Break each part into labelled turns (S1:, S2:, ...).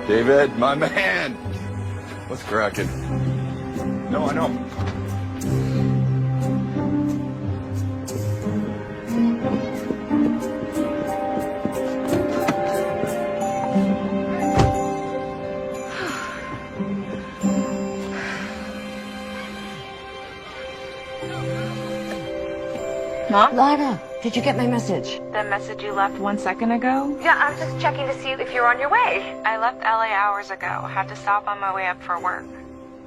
S1: David, my man. What's cracking? No, I know.
S2: Mom?
S3: Lana, did you get my message?
S2: The message you left 1 second ago?
S3: Yeah, I was just checking to see if you're on your way.
S2: I left LA hours ago. Had to stop on my way up for work.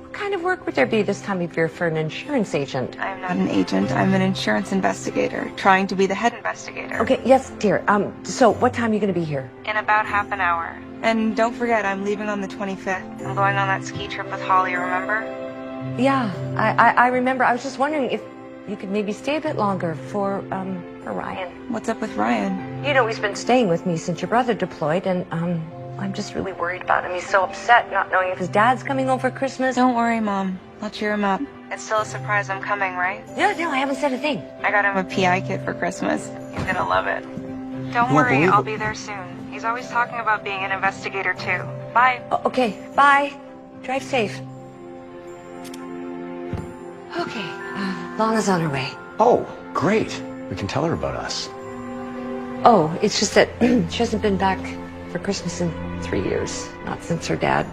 S3: What kind of work would there be this time of year for an insurance agent?
S2: I'm not an agent. I'm an insurance investigator, trying to be the head investigator.
S3: Okay, yes, dear. So what time are you going to be here?
S2: In about half an hour. And don't forget, I'm leaving on the 25th. I'm going on that ski trip with Holly, remember?
S3: Yeah, I remember. I was just wondering if you could maybe stay a bit longer for Ryan.
S2: What's up with Ryan?
S3: You know, he's been staying with me since your brother deployed, and I'm just really worried about him. He's so upset not knowing if his dad's coming home for Christmas.
S2: Don't worry, Mom. I'll cheer him up. It's still a surprise I'm coming, right?
S3: No, I haven't said a thing.
S2: I got him a PI kit for Christmas. He's gonna love it. Don't worry, I'll be there soon. He's always talking about being an investigator, too. Bye.
S3: Okay, bye. Drive safe. Okay, Lana's on her way.
S4: Oh, great. We can tell her about us.
S3: Oh, it's just that she hasn't been back for Christmas in 3 years. Not since her dad.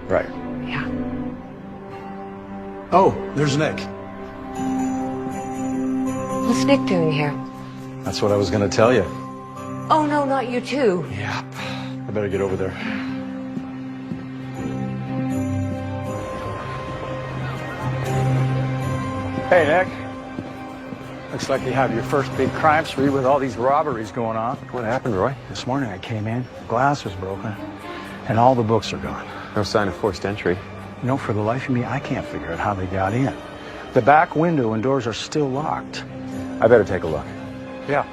S4: Right.
S3: Yeah.
S5: Oh, there's Nick.
S3: What's Nick doing here?
S4: That's what I was going to tell you.
S3: Oh, no, not you too.
S4: Yep. I better get over there.
S6: Hey, Nick. Looks like you have your first big crime spree with all these robberies going on.
S4: What happened, Roy?
S6: This morning I came in, glass was broken, and all the books are gone.
S4: No sign of forced entry.
S6: You know, for the life of me, I can't figure out how they got in. The back window and doors are still locked.
S4: I better take a look.
S6: Yeah.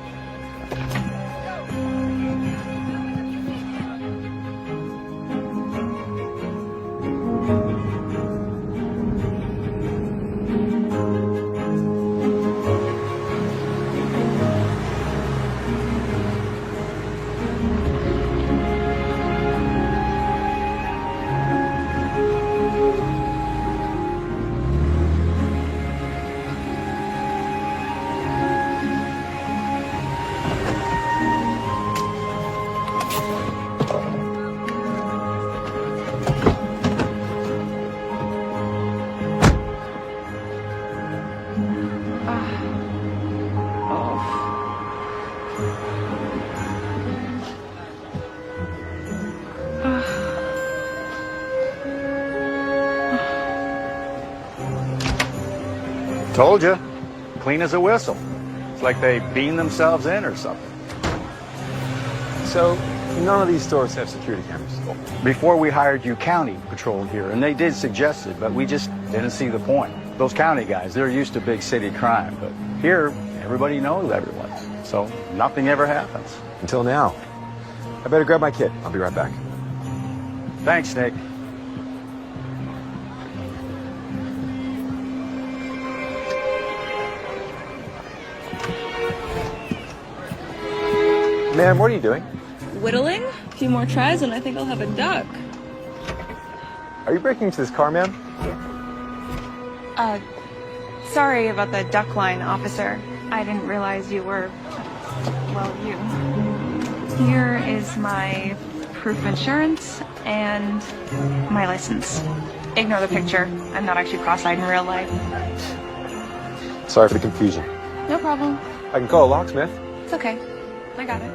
S6: Told you. Clean as a whistle. It's like they beamed themselves in or something.
S4: So, none of these stores have security cameras.
S6: Before we hired you, county patrolled here, and they did suggest it, but we just didn't see the point. Those county guys, they're used to big city crime, but here, everybody knows everyone. So, nothing ever happens.
S4: Until now. I better grab my kit. I'll be right back.
S6: Thanks, Nick.
S4: Ma'am, what are you doing?
S7: Whittling? A few more tries and I think I'll have a duck.
S4: Are you breaking into this car, ma'am?
S2: Sorry about the duck line, officer. I didn't realize you were, well, you. Here is my proof of insurance and my license. Ignore the picture. I'm not actually cross-eyed in real life.
S4: Sorry for the confusion.
S2: No problem.
S4: I can call a locksmith.
S2: It's okay. I got it.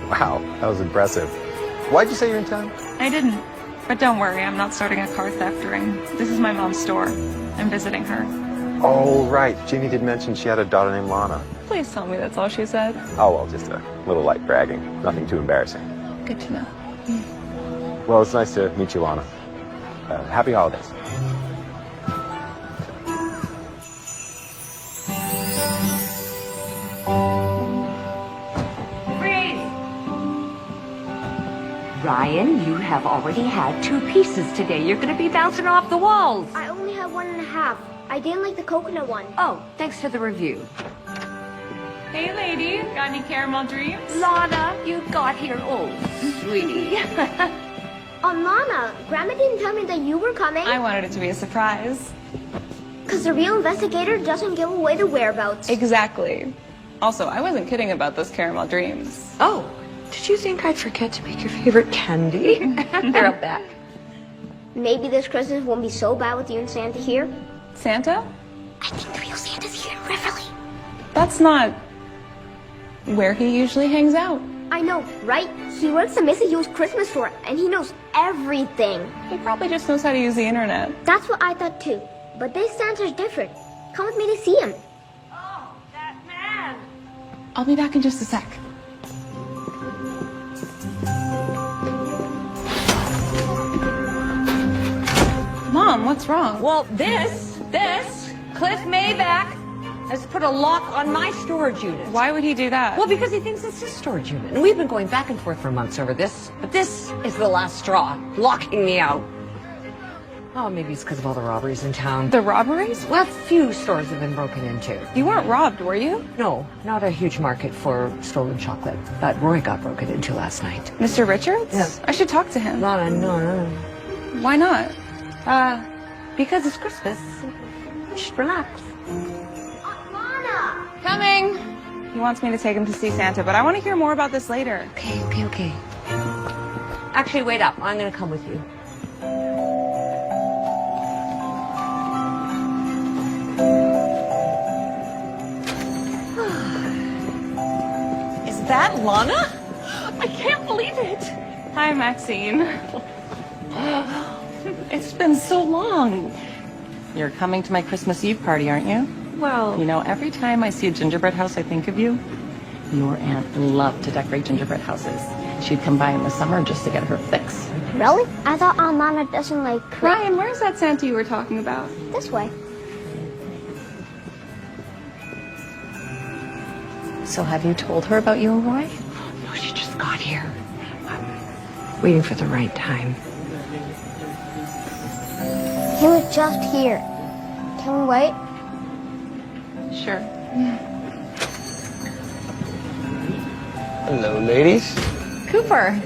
S4: Wow, that was impressive. Why'd you say you're in town?
S2: I didn't. But don't worry, I'm not starting a car theft ring. This is my mom's store. I'm visiting her.
S4: Oh, right. Jeannie did mention she had a daughter named Lana.
S2: Please tell me that's all she said.
S4: Oh, well, just a little light bragging. Nothing too embarrassing.
S2: Good to know.
S4: Well, it's nice to meet you, Lana. Happy holidays.
S3: Ryan, you have already had 2 pieces today. You're going to be bouncing off the walls.
S5: I only had 1.5. I didn't like the coconut one.
S3: Oh, thanks for the review.
S2: Hey, lady. Got any caramel dreams?
S3: Lana, you got here. Oh, sweetie.
S5: Lana, Grandma didn't tell me that you were coming.
S2: I wanted it to be a surprise.
S5: Because the real investigator doesn't give away the whereabouts.
S2: Exactly. Also, I wasn't kidding about those caramel dreams.
S3: Oh, did you think I'd forget to make your favorite candy? They're up back.
S5: Maybe this Christmas won't be so bad with you and Santa here.
S2: Santa?
S5: I think the real Santa's here in Riverly.
S2: That's not where he usually hangs out.
S5: I know, right? He works at Missy Hugh's Christmas store, and he knows everything.
S2: He probably just knows how to use the internet.
S5: That's what I thought too. But this Santa's different. Come with me to see him.
S3: Oh, that man.
S2: I'll be back in just a sec. Mom, what's wrong?
S3: Well, Cliff Mayback has put a lock on my storage unit.
S2: Why would he do that?
S3: Well, because he thinks it's his storage unit. And we've been going back and forth for months over this. But this is the last straw, locking me out. Oh, maybe it's because of all the robberies in town.
S2: The robberies?
S3: Well, a few stores have been broken into.
S2: You weren't robbed, were you?
S3: No, not a huge market for stolen chocolate. But Roy got broken into last night.
S2: Mr. Richards?
S3: Yeah.
S2: I should talk to him.
S3: No.
S2: Why not?
S3: Because it's Christmas. Just relax.
S5: Lana!
S2: Coming! He wants me to take him to see Santa, but I want to hear more about this later.
S3: Okay. Actually, wait up. I'm going to come with you. Is that Lana? I can't believe it.
S2: Hi, Maxine.
S8: It's been so long. You're coming to my Christmas Eve party, aren't you?
S3: Well,
S8: You know, every time I see a gingerbread house, I think of you. Your aunt loved to decorate gingerbread houses. She'd come by in the summer just to get her fix.
S5: Really? I thought Aunt Lana doesn't like
S2: Ryan, where's that Santa you were talking about?
S5: this way.
S8: So have you told her about you and Roy?
S3: no, she just got here. I'm waiting for the right time.
S5: He was just here. Can we wait?
S2: Sure.
S9: Hello, ladies.
S3: Cooper.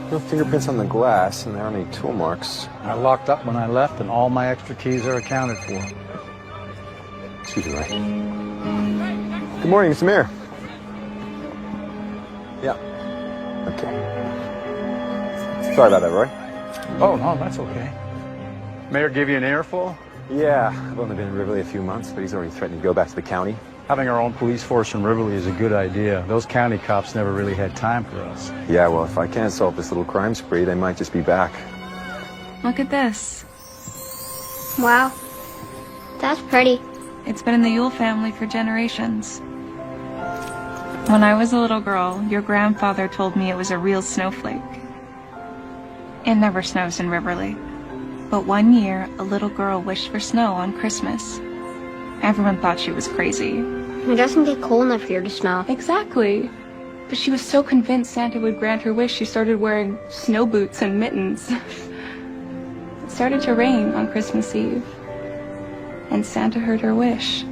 S4: No fingerprints on the glass, and there aren't any tool marks.
S6: I locked up when I left, and all my extra keys are accounted for.
S4: Excuse me, Ray. Good morning, Mr. Mayor. Yeah. Okay. Sorry about that, Roy.
S6: Oh, no, that's okay. Mayor give you an earful?
S4: Yeah, I've only been in Riverly a few months, but he's already threatened to go back to the county.
S6: Having our own police force in Riverly is a good idea. Those county cops never really had time for us.
S4: Yeah, well, if I can't solve this little crime spree, they might just be back.
S2: Look at this.
S5: Wow. That's pretty.
S2: It's been in the Yule family for generations. When I was a little girl, your grandfather told me it was a real snowflake. It never snows in Riverly. But one year, a little girl wished for snow on Christmas. Everyone thought she was crazy.
S5: It doesn't get cold enough here to snow.
S2: Exactly. But she was so convinced Santa would grant her wish, she started wearing snow boots and mittens. It started to rain on Christmas Eve. And Santa heard her wish.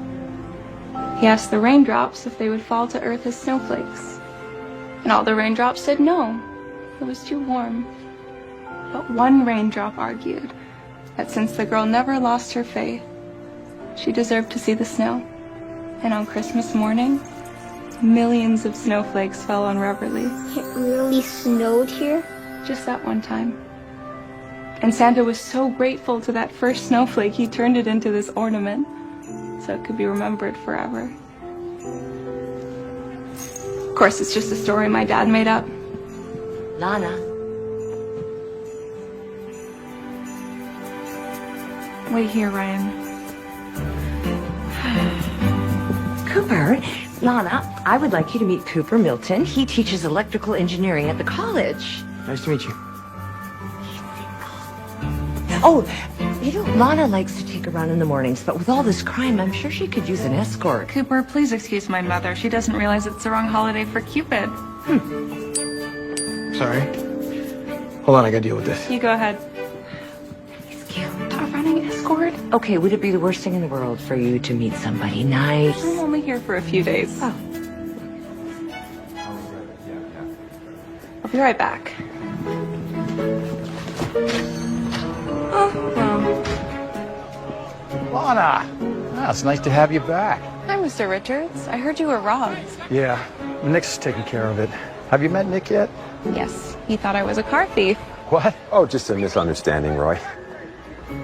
S2: He asked the raindrops if they would fall to earth as snowflakes. And all the raindrops said no. It was too warm. But one raindrop argued that since the girl never lost her faith, she deserved to see the snow. And on Christmas morning, millions of snowflakes fell on Reverly.
S5: It really snowed here?
S2: Just that one time. And Santa was so grateful to that first snowflake, he turned it into this ornament so it could be remembered forever. Of course, it's just a story my dad made up.
S3: Lana.
S2: Wait here, Ryan.
S3: Cooper, Lana, I would like you to meet Cooper Milton. He teaches electrical engineering at the college.
S9: Nice to meet you.
S3: Oh, you know, Lana likes to take a run in the mornings, but with all this crime, I'm sure she could use an escort.
S2: Cooper, please excuse my mother. She doesn't realize it's the wrong holiday for Cupid.
S9: Sorry. Hold on, I gotta deal with this.
S2: You go ahead.
S3: He's cute. A running escort? Okay, would it be the worst thing in the world for you to meet somebody nice?
S2: I'm only here for a few days.
S3: Oh.
S2: I'll be right back. Oh, well.
S6: Lana! Ah, it's nice to have you back.
S2: Hi, Mr. Richards. I heard you were robbed.
S6: Yeah, Nick's taking care of it. Have you met Nick yet?
S2: Yes, he thought I was a car thief.
S6: What?
S4: Oh, just a misunderstanding, Roy.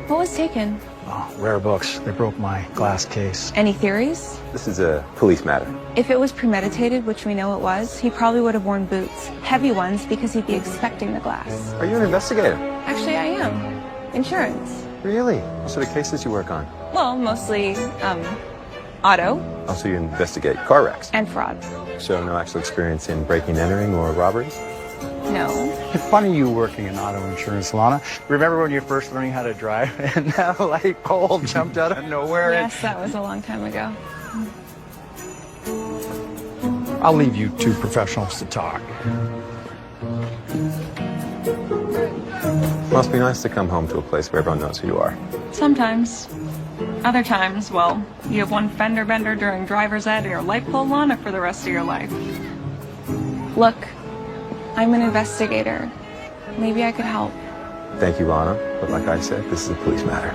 S2: What was taken?
S6: Oh, rare books. They broke my glass case.
S2: Any theories?
S4: This is a police matter.
S2: If it was premeditated, which we know it was, he probably would have worn boots. Heavy ones, because he'd be expecting the glass.
S4: Are you an investigator?
S2: Actually, I am. Insurance.
S4: Really? What sort of cases you work on?
S2: Well, mostly, auto
S4: Also, you investigate car wrecks.
S2: and fraud.
S4: So no actual experience in breaking and entering or robberies?
S2: No.
S6: It's funny you working in auto insurance, Lana. Remember when you first learning how to drive and that light pole jumped out of nowhere?
S2: Yes, that was a long time ago.
S6: I'll leave you two professionals to talk.
S4: Must be nice to come home to a place where everyone knows who you are.
S2: Sometimes. Other times, well, you have one fender bender during driver's ed and your light pole Lana for the rest of your life. Look, I'm an investigator. Maybe I could help.
S4: Thank you, Lana. But like I said, this is a police matter.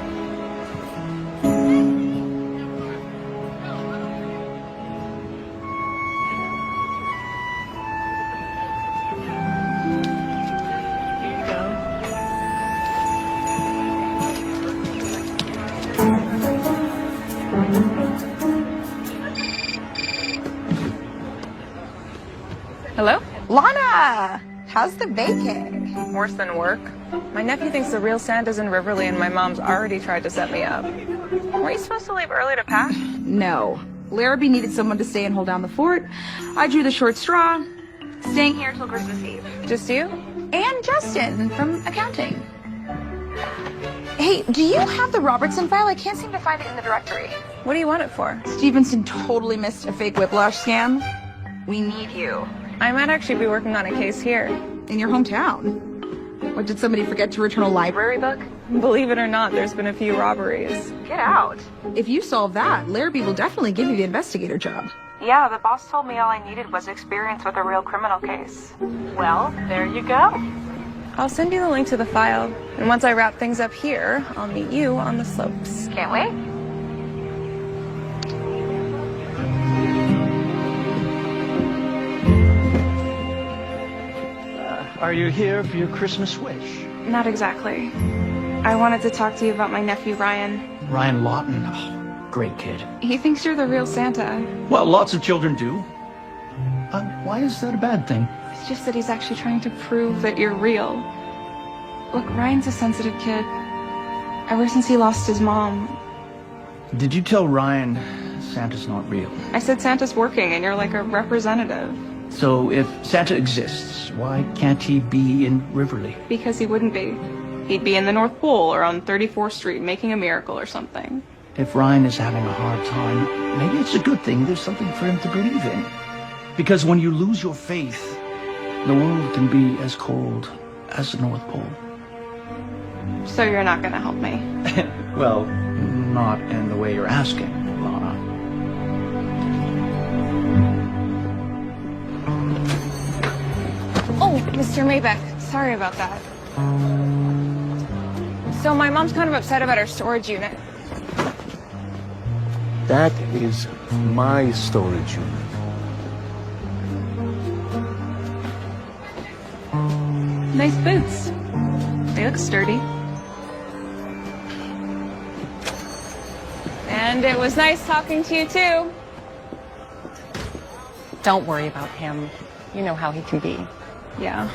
S2: Hello?
S10: Lana, how's the vacay?
S2: Worse than work. My nephew thinks the real Santa's in Riverly and my mom's already tried to set me up. Were you supposed to leave early to pack?
S10: No. Larrabee needed someone to stay and hold down the fort. I drew the short straw, staying here till Christmas Eve.
S2: Just you?
S10: And Justin from accounting. Hey, do you have the Robertson file? I can't seem to find it in the directory.
S2: What do you want it for?
S10: Stevenson totally missed a fake whiplash scam. We need you.
S2: I might actually be working on a case here.
S10: In your hometown. What, did somebody forget to return a library book?
S2: Believe it or not, there's been a few robberies.
S10: Get out. If you solve that, Larrabee will definitely give you the investigator job.
S2: Yeah, the boss told me all I needed was experience with a real criminal case.
S10: Well, there you go.
S2: I'll send you the link to the file, and once I wrap things up here, I'll meet you on the slopes.
S10: Can't wait.
S11: Are you here for your Christmas wish?
S2: Not exactly. I wanted to talk to you about my nephew, Ryan.
S11: Ryan Lawton. Oh, great kid.
S2: He thinks you're the real Santa.
S11: Well, lots of children do. Why is that a bad thing?
S2: It's just that he's actually trying to prove that you're real. Look, Ryan's a sensitive kid. Ever since he lost his mom.
S11: Did you tell Ryan Santa's not real?
S2: I said Santa's working and you're like a representative.
S11: So if Santa exists, why can't he be in Riverly?
S2: Because he wouldn't be. He'd be in the North Pole or on 34th Street making a miracle or something.
S11: If Ryan is having a hard time, maybe it's a good thing there's something for him to believe in. Because when you lose your faith, the world can be as cold as the North Pole.
S2: So you're not gonna help me?
S11: Well, not in the way you're asking, Lana.
S2: Oh, Mr. Maybeck, sorry about that. So my mom's kind of upset about our storage unit.
S9: That is my storage unit.
S2: Nice boots. They look sturdy. And it was nice talking to you too.
S8: Don't worry about him. You know how he can be.
S2: Yeah.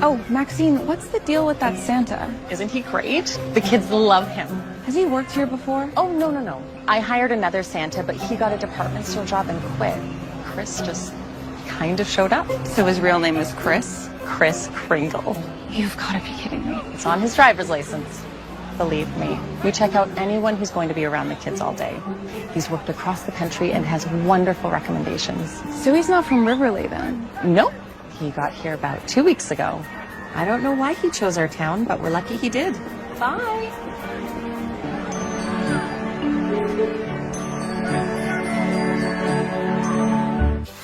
S2: Oh, Maxine, what's the deal with that Santa?
S8: Isn't he great? The kids love him.
S2: Has he worked here before?
S8: Oh, no. I hired another Santa, but he got a department store job and quit. Chris just kind of showed up.
S2: So his real name is Chris?
S8: Chris Kringle.
S2: You've got to be kidding me.
S8: It's on his driver's license. Believe me, we check out anyone who's going to be around the kids all day. He's worked across the country and has wonderful recommendations.
S2: So he's not from Riverly then?
S8: Nope. He got here about 2 weeks ago. I don't know why he chose our town, but we're lucky he did. Bye.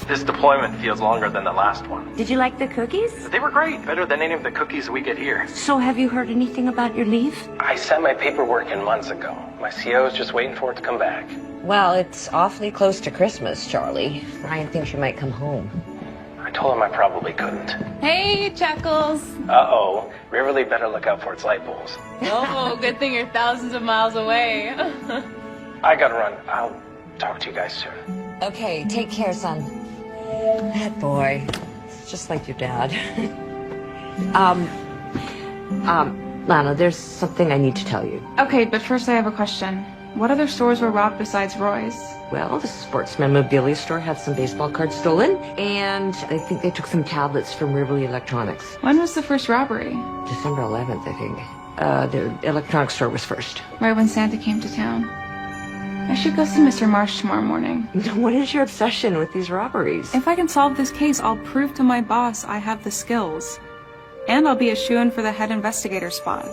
S12: This deployment feels longer than the last one.
S3: Did you like the cookies?
S12: They were great, better than any of the cookies we get here.
S3: So have you heard anything about your leave?
S12: I sent my paperwork in months ago. My CO is just waiting for it to come back.
S3: Well, it's awfully close to Christmas, Charlie. Ryan thinks you might come home.
S12: I told him I probably couldn't.
S7: Hey, Chuckles.
S12: Uh-oh. Riverly better look out for its light poles.
S7: Oh, good thing you're thousands of miles away.
S12: I gotta run. I'll talk to you guys soon.
S3: Okay, take care, son. That boy. It's just like your dad. Lana, there's something I need to tell you.
S2: Okay, but first I have a question. What other stores were robbed besides Roy's?
S3: Well, the sports memorabilia store had some baseball cards stolen, and I think they took some tablets from Riverly Electronics.
S2: When was the first robbery?
S3: December 11th, I think. The electronics store was first.
S2: Right when Santa came to town. I should go see Mr. Marsh tomorrow morning.
S3: What is your obsession with these robberies?
S2: If I can solve this case, I'll prove to my boss I have the skills. And I'll be a shoo-in for the head investigator spot.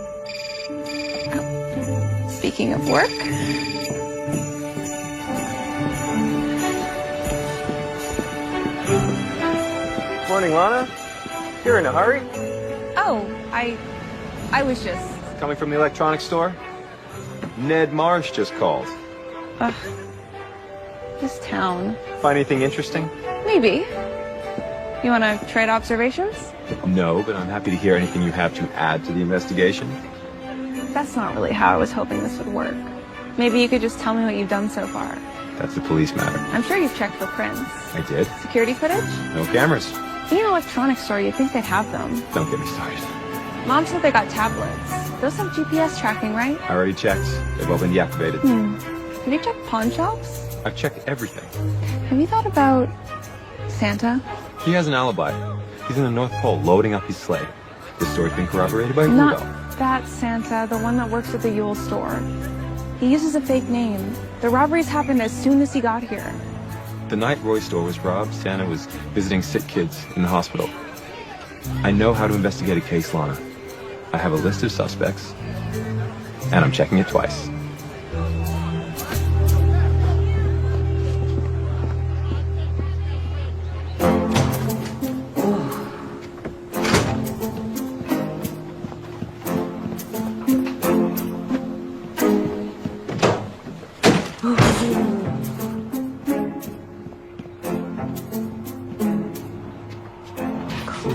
S2: Oh. Speaking of work...
S4: Morning, Lana. You're in a hurry?
S2: Oh, I was just...
S4: Coming from the electronics store? Ned Marsh just called.
S2: Ugh. This town.
S4: Find anything interesting?
S2: Maybe. You want to trade observations?
S4: No, but I'm happy to hear anything you have to add to the investigation.
S2: That's not really how I was hoping this would work. Maybe you could just tell me what you've done so far.
S4: That's a police matter.
S2: I'm sure you've checked for prints.
S4: I did.
S2: Security footage?
S4: No cameras.
S2: In an electronics store, you'd think they'd have them.
S4: Don't get me started.
S2: Mom said they got tablets. Those have GPS tracking, right?
S4: I already checked. They've all been deactivated.
S2: Have you checked pawn shops?
S4: I've checked everything.
S2: Have you thought about Santa?
S4: He has an alibi. He's in the North Pole loading up his sleigh. This story's been corroborated by
S2: Not
S4: Rudolph.
S2: that Santa, the one that works at the Yule store. He uses a fake name. The robberies happened as soon as he got here.
S4: The night Roy's store was robbed, Santa was visiting sick kids in the hospital. I know how to investigate a case, Lana. I have a list of suspects, and I'm checking it twice.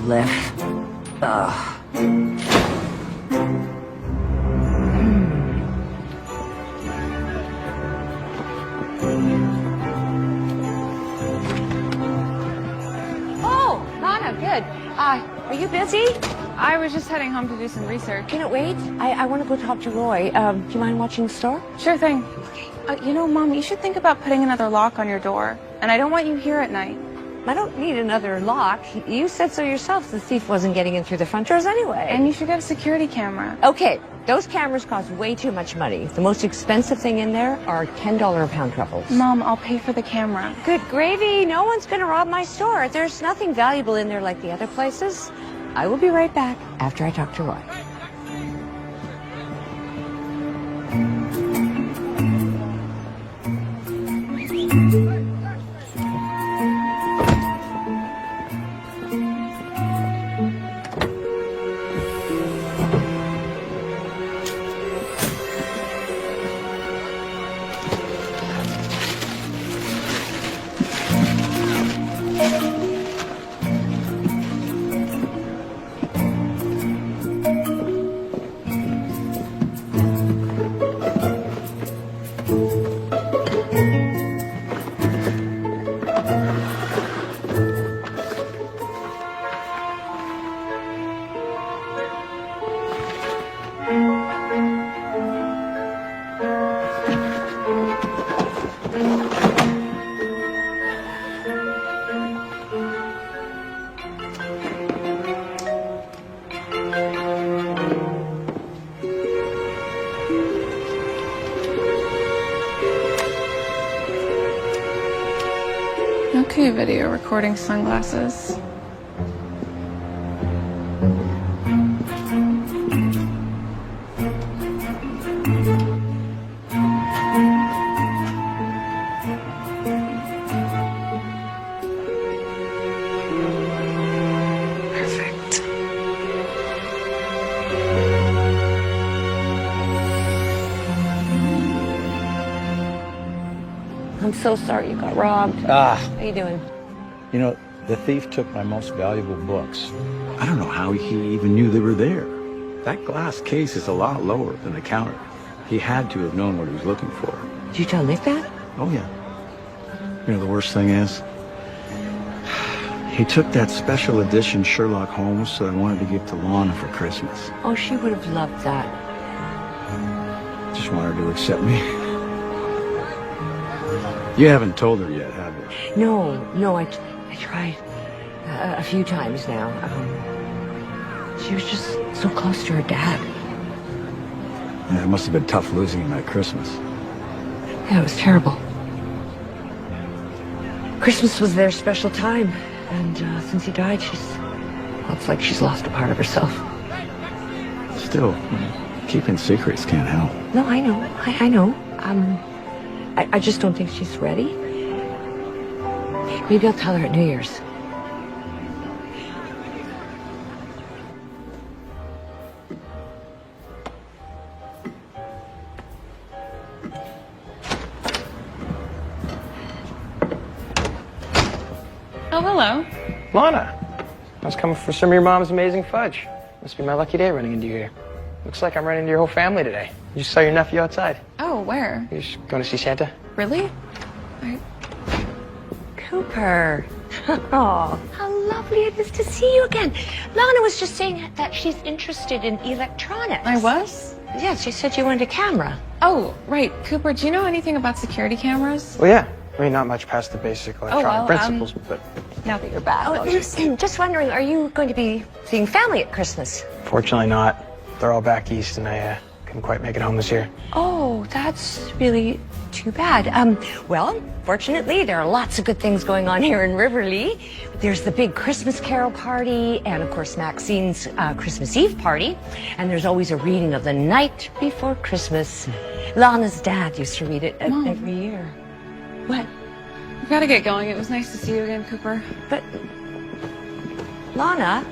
S3: Cliff. Ugh. Oh, Lana, good. Are you busy?
S2: I was just heading home to do some research.
S3: Can it wait? I want to go talk to Roy. Do you mind watching the store?
S2: Sure thing. You know, Mom, you should think about putting another lock on your door. And I don't want you here at night.
S3: I don't need another lock. You said so yourself. The thief wasn't getting in through the front doors anyway.
S2: And you should get a security camera.
S3: Okay, those cameras cost way too much money. The most expensive thing in there are $10 a pound truffles.
S2: Mom, I'll pay for the camera.
S3: Good gravy. No one's going to rob my store. There's nothing valuable in there like the other places. I will be right back after I talk to Roy.
S2: Okay, video recording sunglasses. Perfect.
S3: I'm so sorry you got robbed. How you doing?
S6: You know, the thief took my most valuable books. I don't know how he even knew they were there. That glass case is a lot lower than the counter. He had to have known what he was looking for.
S3: Did you tell Nick that?
S6: Oh, yeah. You know, the worst thing is, he took that special edition Sherlock Holmes that I wanted to give to Lana for Christmas.
S3: Oh, she would have loved that.
S6: Just wanted her to accept me. You haven't told her yet, have you?
S3: No, I tried a few times now. She was just so close to her dad.
S6: Yeah, it must have been tough losing him at Christmas.
S3: Yeah, it was terrible. Christmas was their special time, and since he died, it's like she's lost a part of herself.
S6: Still, keeping secrets can't help.
S3: No, I know. I know. I just don't think she's ready. Maybe I'll tell her at New Year's.
S2: Oh, hello.
S12: Lana, I was coming for some of your mom's amazing fudge. Must be my lucky day running into you here. Looks like I'm running into your whole family today. You just saw your nephew outside.
S2: Oh, where?
S12: You just going to see Santa?
S2: Really?
S3: Cooper. Oh, how lovely it is to see you again. Lana was just saying that she's interested in electronics.
S2: I was?
S3: Yeah, she said you wanted a camera.
S2: Oh, right. Cooper, do you know anything about security cameras?
S12: Well, yeah. I mean, not much past the basic electronic
S2: well,
S12: principles, but
S2: Now that you're back.
S3: Oh, just wondering, are you going to be seeing family at Christmas?
S12: fortunately not. They're all back east, and I couldn't quite make it home this year.
S3: Oh, that's really too bad. Well, fortunately, there are lots of good things going on here in Riverly. There's the big Christmas Carol party, and of course, Maxine's Christmas Eve party. And there's always a reading of The Night Before Christmas. Lana's dad used to read it every year. What?
S2: We've got to get going. It was nice to see you again, Cooper.
S3: But, Lana,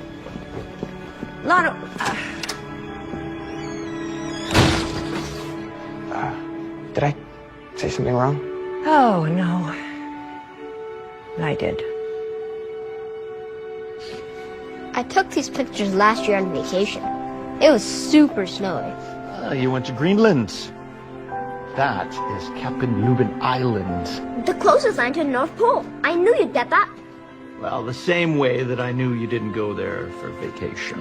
S12: Did I say something wrong?
S3: oh no, I did.
S5: I took these pictures last year on vacation. It was super snowy.
S11: You went to Greenland. That is Captain Lubin Island.
S5: The closest line to the North Pole. I knew you'd get that.
S11: Well, the same way that I knew you didn't go there for vacation.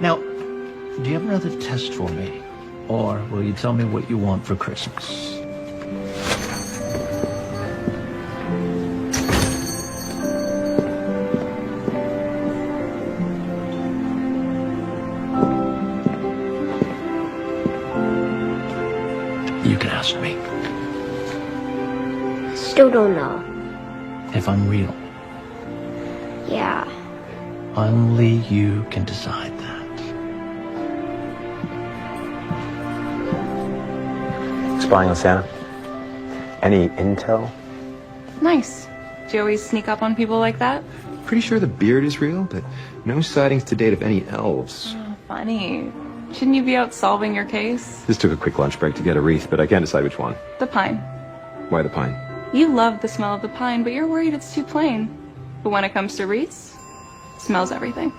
S11: Now, do you have another test for me? Or will you tell me what you want for Christmas? You can ask me.
S5: Still don't know.
S11: If I'm real.
S5: Yeah.
S11: Only you can decide that.
S4: Spying on Santa? Any intel?
S2: Nice. Do you always sneak up on people like that?
S4: Pretty sure the beard is real, but no sightings to date of any elves.
S2: Oh, funny. Shouldn't you be out solving your case?
S4: Just took a quick lunch break to get a wreath, but I can't decide which one.
S2: The pine.
S4: Why the pine?
S2: You love the smell of the pine, but you're worried it's too plain. But when it comes to wreaths, it smells everything.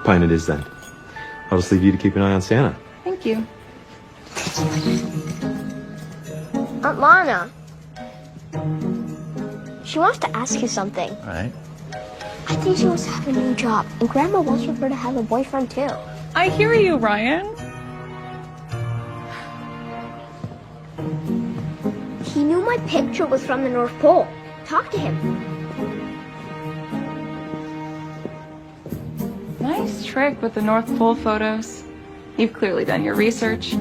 S4: Pine it is then. I'll just leave you to keep an eye on Santa.
S2: Thank you.
S5: Aunt Lana. She wants to ask you something.
S11: All right.
S5: I think she wants to have a new job, and Grandma wants her to have a boyfriend too.
S2: I hear you, Ryan.
S5: He knew my picture was from the North Pole. Talk to him.
S2: Nice trick with the North Pole photos. You've clearly done your research.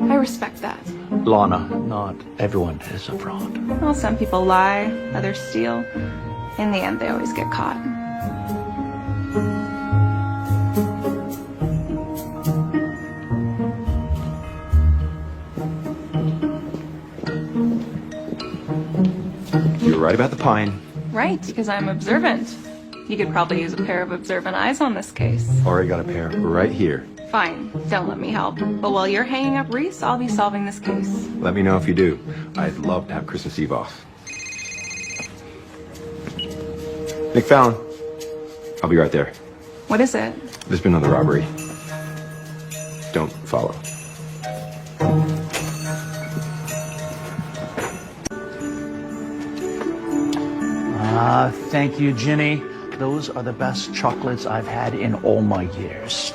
S2: I respect that.
S11: Lana, not everyone is a fraud.
S2: Well, some people lie, others steal. In the end, they always get caught.
S4: You're right about the pine.
S2: Right, because I'm observant. You could probably use a pair of observant eyes on this case.
S4: Already got a pair right here.
S2: Fine, don't let me help. But while you're hanging up Reese, I'll be solving this case.
S4: Let me know if you do. I'd love to have Christmas Eve off. Nick Fallon. I'll be right there.
S2: What is it?
S4: There's been another robbery. Don't follow.
S11: Thank you, Ginny. Those are the best chocolates I've had in all my years.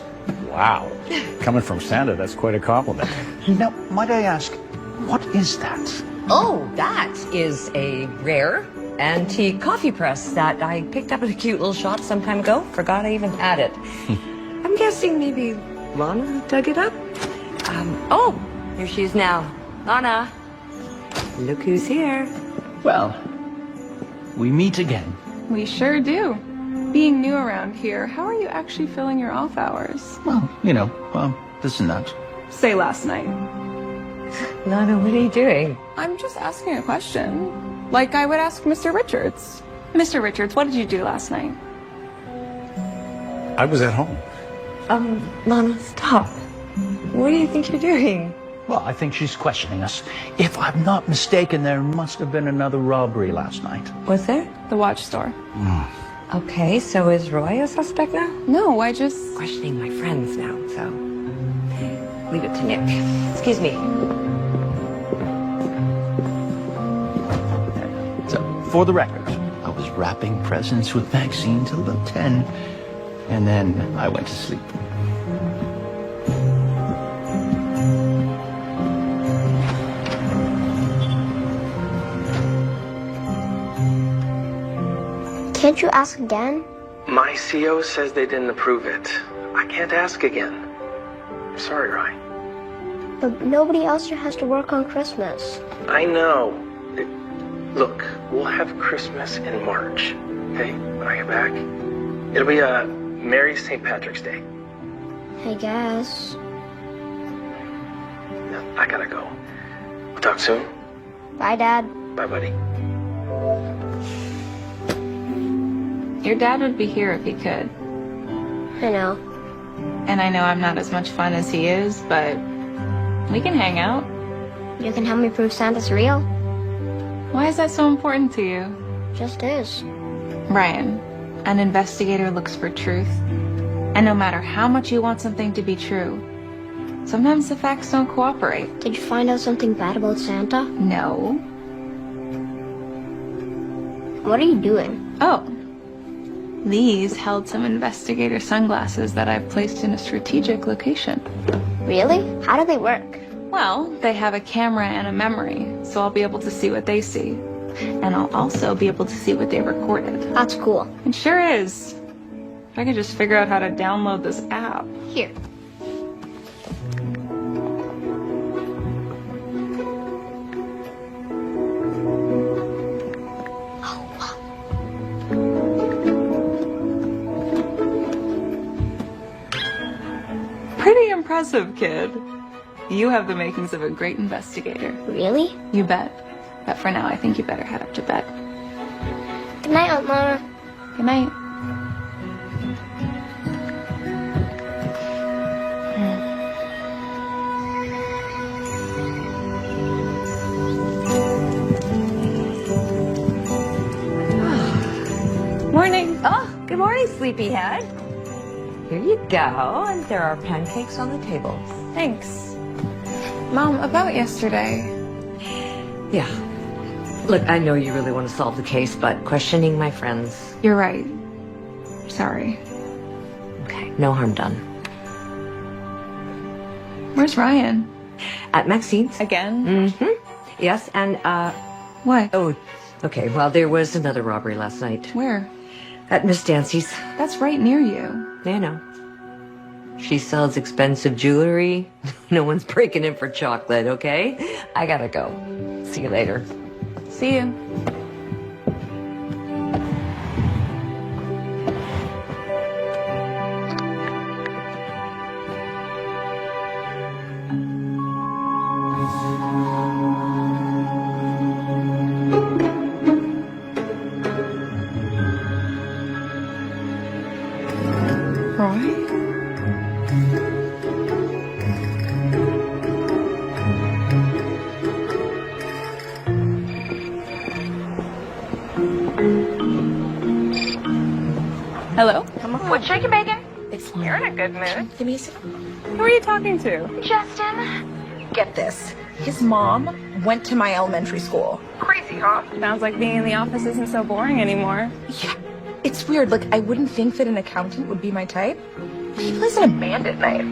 S6: Wow. Coming from Santa, that's quite a compliment.
S11: Now, might I ask, what is that?
S3: Oh, that is a rare antique coffee press that I picked up at a cute little shop some time ago. Forgot I even had it. I'm guessing maybe Lana dug it up? Oh, here she is now. Lana, look who's here.
S11: Well, we meet again.
S2: We sure do. Being new around here, how are you actually filling your off hours?
S11: Well, this and that.
S2: Say last night.
S3: Lana, what are you doing?
S2: I'm just asking a question. Like I would ask Mr. Richards. Mr. Richards, what did you do last night?
S6: I was at home.
S3: Lana, stop. What do you think you're doing?
S11: Well, I think she's questioning us. If I'm not mistaken, there must have been another robbery last night.
S3: Was there?
S2: The watch store.
S3: Okay, so is Roy a suspect now?
S2: No, I just...
S3: Questioning my friends now, so... Leave it to Nick. Excuse me.
S11: So, for the record, I was wrapping presents with Maxine till about 10, and then I went to sleep.
S5: Can't you ask again?
S12: My CO says they didn't approve it. I can't ask again. I'm sorry, Ryan.
S5: But nobody else here has to work on Christmas.
S12: I know. Look, we'll have Christmas in March, okay? When I get back. It'll be Merry St. Patrick's Day.
S5: I guess.
S12: No, I gotta go. We'll talk soon.
S5: Bye, Dad.
S12: Bye, buddy.
S2: Your dad would be here if he could.
S5: I know.
S2: And I know I'm not as much fun as he is, but we can hang out.
S5: You can help me prove Santa's real.
S2: Why is that so important to you?
S5: Just is.
S2: Ryan, an investigator looks for truth. And no matter how much you want something to be true, sometimes the facts don't cooperate.
S5: Did you find out something bad about Santa?
S2: No.
S5: What are you doing?
S2: Oh. These held some investigator sunglasses that I've placed in a strategic location.
S5: Really? How do they work?
S2: Well, they have a camera and a memory, so I'll be able to see what they see. And I'll also be able to see what they recorded.
S5: That's cool.
S2: It sure is. If I could just figure out how to download this app.
S5: Here.
S2: Pretty impressive, kid. You have the makings of a great investigator.
S5: Really?
S2: You bet. But for now, I think you better head up to bed.
S5: Good night, Aunt Mama.
S2: Good night. Morning.
S3: Oh, good morning, sleepyhead. Here you go, and there are pancakes on the table.
S2: Thanks. Mom, about yesterday.
S3: Yeah. Look, I know you really want to solve the case, but questioning my friends...
S2: You're right. Sorry.
S3: Okay, no harm done.
S2: Where's Ryan?
S3: At Maxine's.
S2: Again?
S3: Mm-hmm. Yes, and,
S2: What?
S3: Oh, okay, well, there was another robbery last night.
S2: Where?
S3: At Miss Dancy's.
S2: That's right near you.
S3: I know. She sells expensive jewelry. No one's breaking in for chocolate, okay? I gotta go. See you later.
S2: See you. Hello?
S10: Come on.
S2: What's shaking bacon?
S10: It's
S2: You're in a good mood.
S10: Give me a second.
S2: Who are you talking to?
S10: Justin. Get this. His mom went to my elementary school.
S2: Crazy, huh? Sounds like being in the office isn't so boring anymore.
S10: Yeah. It's weird. Like, I wouldn't think that an accountant would be my type. He plays in a band at night.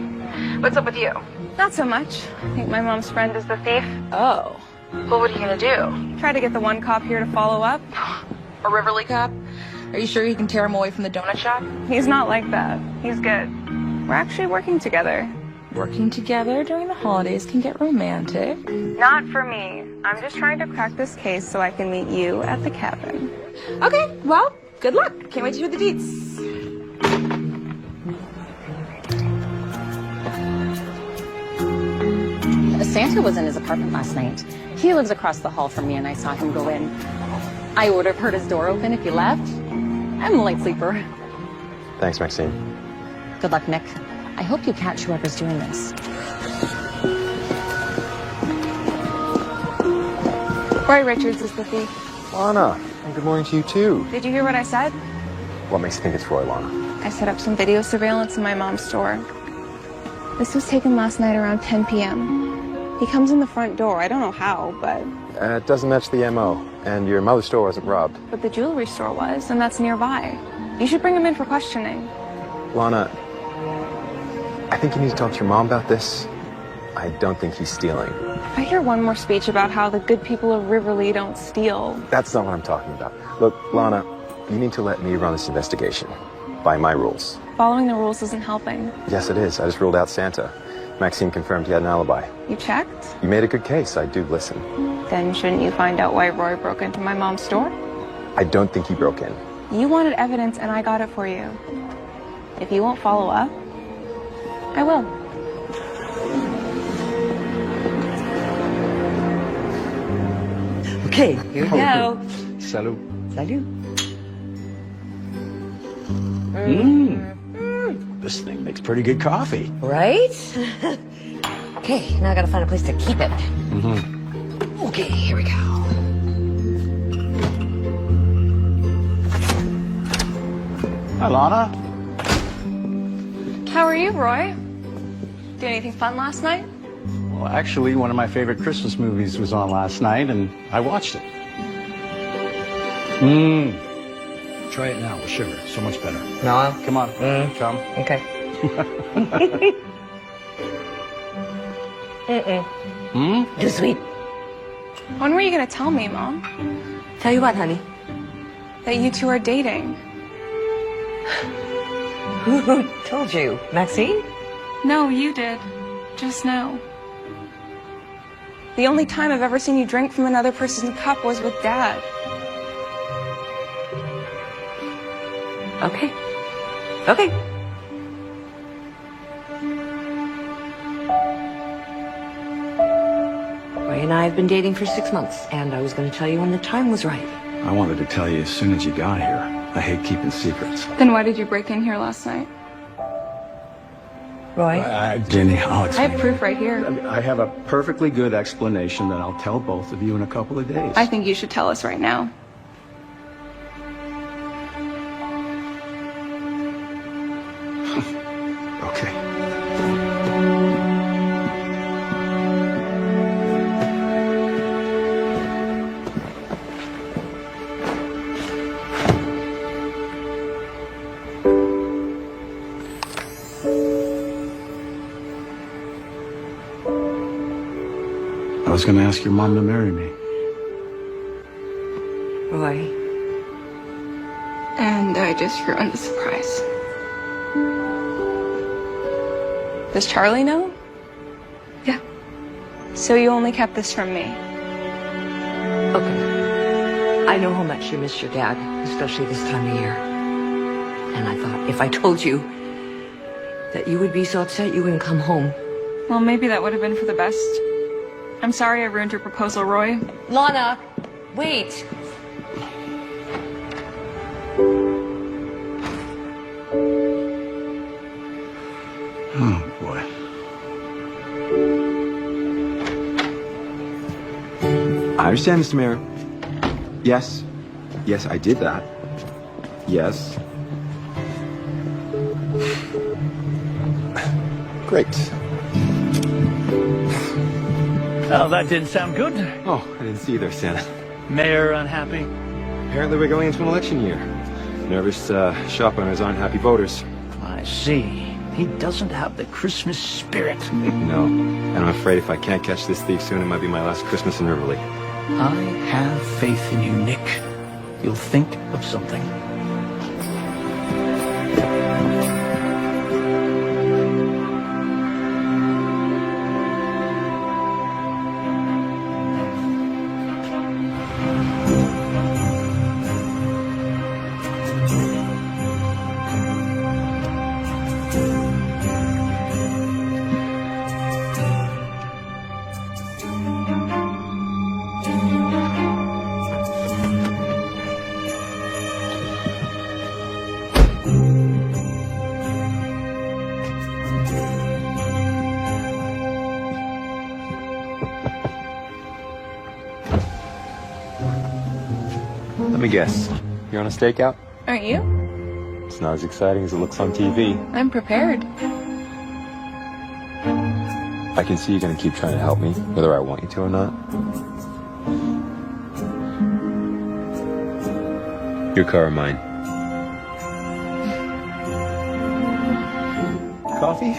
S2: What's up with you? Not so much. I think my mom's friend is the thief.
S10: Oh. Well, what are you gonna do?
S2: Try to get the one cop here to follow up.
S10: A Riverly cop? Are you sure you can tear him away from the donut shop?
S2: He's not like that. He's good. We're actually working together.
S10: Working together during the holidays can get romantic.
S2: Not for me. I'm just trying to crack this case so I can meet you at the cabin.
S10: Okay, well, good luck. Can't wait to hear the deets.
S8: Santa was in his apartment last night. He lives across the hall from me, and I saw him go in. I would have heard his door open if he left. I'm a light sleeper.
S4: Thanks, Maxine.
S8: Good luck, Nick. I hope you catch whoever's doing this.
S2: Roy Richards is the thief.
S4: Lana, and good morning to you too.
S2: Did you hear what I said?
S4: What makes you think it's Roy, Lana?
S2: I set up some video surveillance in my mom's store. This was taken last night around 10 p.m. He comes in the front door. I don't know how, but...
S4: It doesn't match the MO, and your mother's store wasn't robbed.
S2: But the jewelry store was, and that's nearby. You should bring him in for questioning.
S4: Lana, I think you need to talk to your mom about this. I don't think he's stealing.
S2: If I hear one more speech about how the good people of Riverly don't steal...
S4: That's not what I'm talking about. Look, Lana, you need to let me run this investigation. By my rules.
S2: Following the rules isn't helping.
S4: Yes, it is. I just ruled out Santa. Maxine confirmed he had an alibi.
S2: You checked?
S4: You made a good case. I do listen.
S2: Then shouldn't you find out why Roy broke into my mom's store?
S4: I don't think he broke in.
S2: You wanted evidence and I got it for you. If you won't follow up, I will.
S3: Okay, here we go.
S9: Salud.
S3: Salut.
S6: This thing makes pretty good coffee.
S3: Right? Okay, now I gotta find a place to keep it. Okay, here we go.
S6: Hi, Lana.
S2: How are you, Roy? Do anything fun last night?
S6: Well, actually, one of my favorite Christmas movies was on last night, and I watched it. Try it now with sugar. So much better.
S3: No?
S6: Come on. Come.
S3: Okay. Too sweet.
S2: When were you gonna tell me, Mom?
S3: Tell you what, honey.
S2: That you two are dating?
S3: Who told you? Maxine?
S2: No, you did. Just now. The only time I've ever seen you drink from another person's cup was with Dad.
S3: Okay. Okay. Roy and I have been dating for 6 months, and I was going to tell you when the time was right.
S6: I wanted to tell you as soon as you got here. I hate keeping secrets.
S2: Then why did you break in here last night?
S3: Roy?
S6: Jenny, I'll
S2: I
S6: explain.
S2: have proof right here.
S6: I have a perfectly good explanation that I'll tell both of you in a couple of days.
S2: I think you should tell us right now.
S6: Okay. I was going to ask your mom to marry me.
S3: Roy?
S2: And I just ruined the surprise. Does Charlie know?
S3: Yeah.
S2: So you only kept this from me?
S3: Okay. I know how much you miss your dad, especially this time of year. And I thought if I told you that you would be so upset you wouldn't come home.
S2: Well, maybe that would have been for the best. I'm sorry I ruined your proposal, Roy.
S3: Lana, wait.
S6: Oh, boy.
S4: I understand, Mr. Mayor. Yes. Yes, I did that. Yes. Great.
S11: Oh, that didn't sound good.
S4: Oh, I didn't see you there, Santa.
S11: Mayor unhappy?
S4: Apparently we're going into an election year. Nervous shop owners aren't happy voters.
S11: I see. He doesn't have the Christmas spirit.
S4: No, and I'm afraid if I can't catch this thief soon, it might be my last Christmas in Riverly.
S11: I have faith in you, Nick. You'll think of something.
S4: Let me guess. You're on a stakeout?
S2: Aren't you?
S4: It's not as exciting as it looks on TV.
S2: I'm prepared.
S4: I can see you're going to keep trying to help me, whether I want you to or not. Your car or mine? Coffee?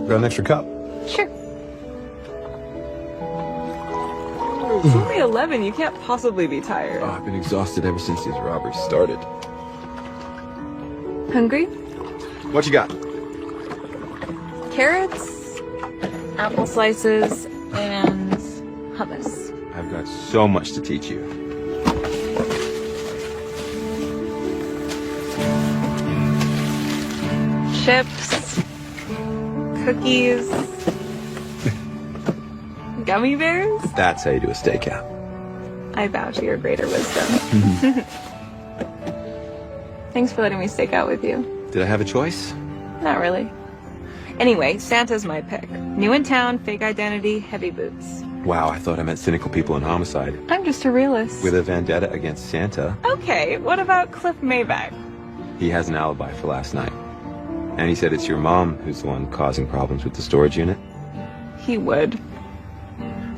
S4: Got an extra cup?
S2: Sure.
S7: It's only 11. You can't possibly be tired.
S4: Oh, I've been exhausted ever since these robberies started.
S7: Hungry?
S4: What you got?
S7: Carrots, apple slices, and hummus.
S4: I've got so much to teach you.
S7: Chips, cookies, gummy bears.
S4: That's how you do a stakeout.
S7: I bow to your greater wisdom. Thanks for letting me stake out with you.
S4: Did I have a choice?
S7: Not really. Anyway, Santa's my pick. New in town, fake identity, heavy boots.
S4: Wow, I thought I meant cynical people in homicide.
S7: I'm just a realist.
S4: With a vendetta against Santa.
S7: Okay, what about Cliff Mayback?
S4: He has an alibi for last night. And he said it's your mom who's the one causing problems with the storage unit.
S7: He would.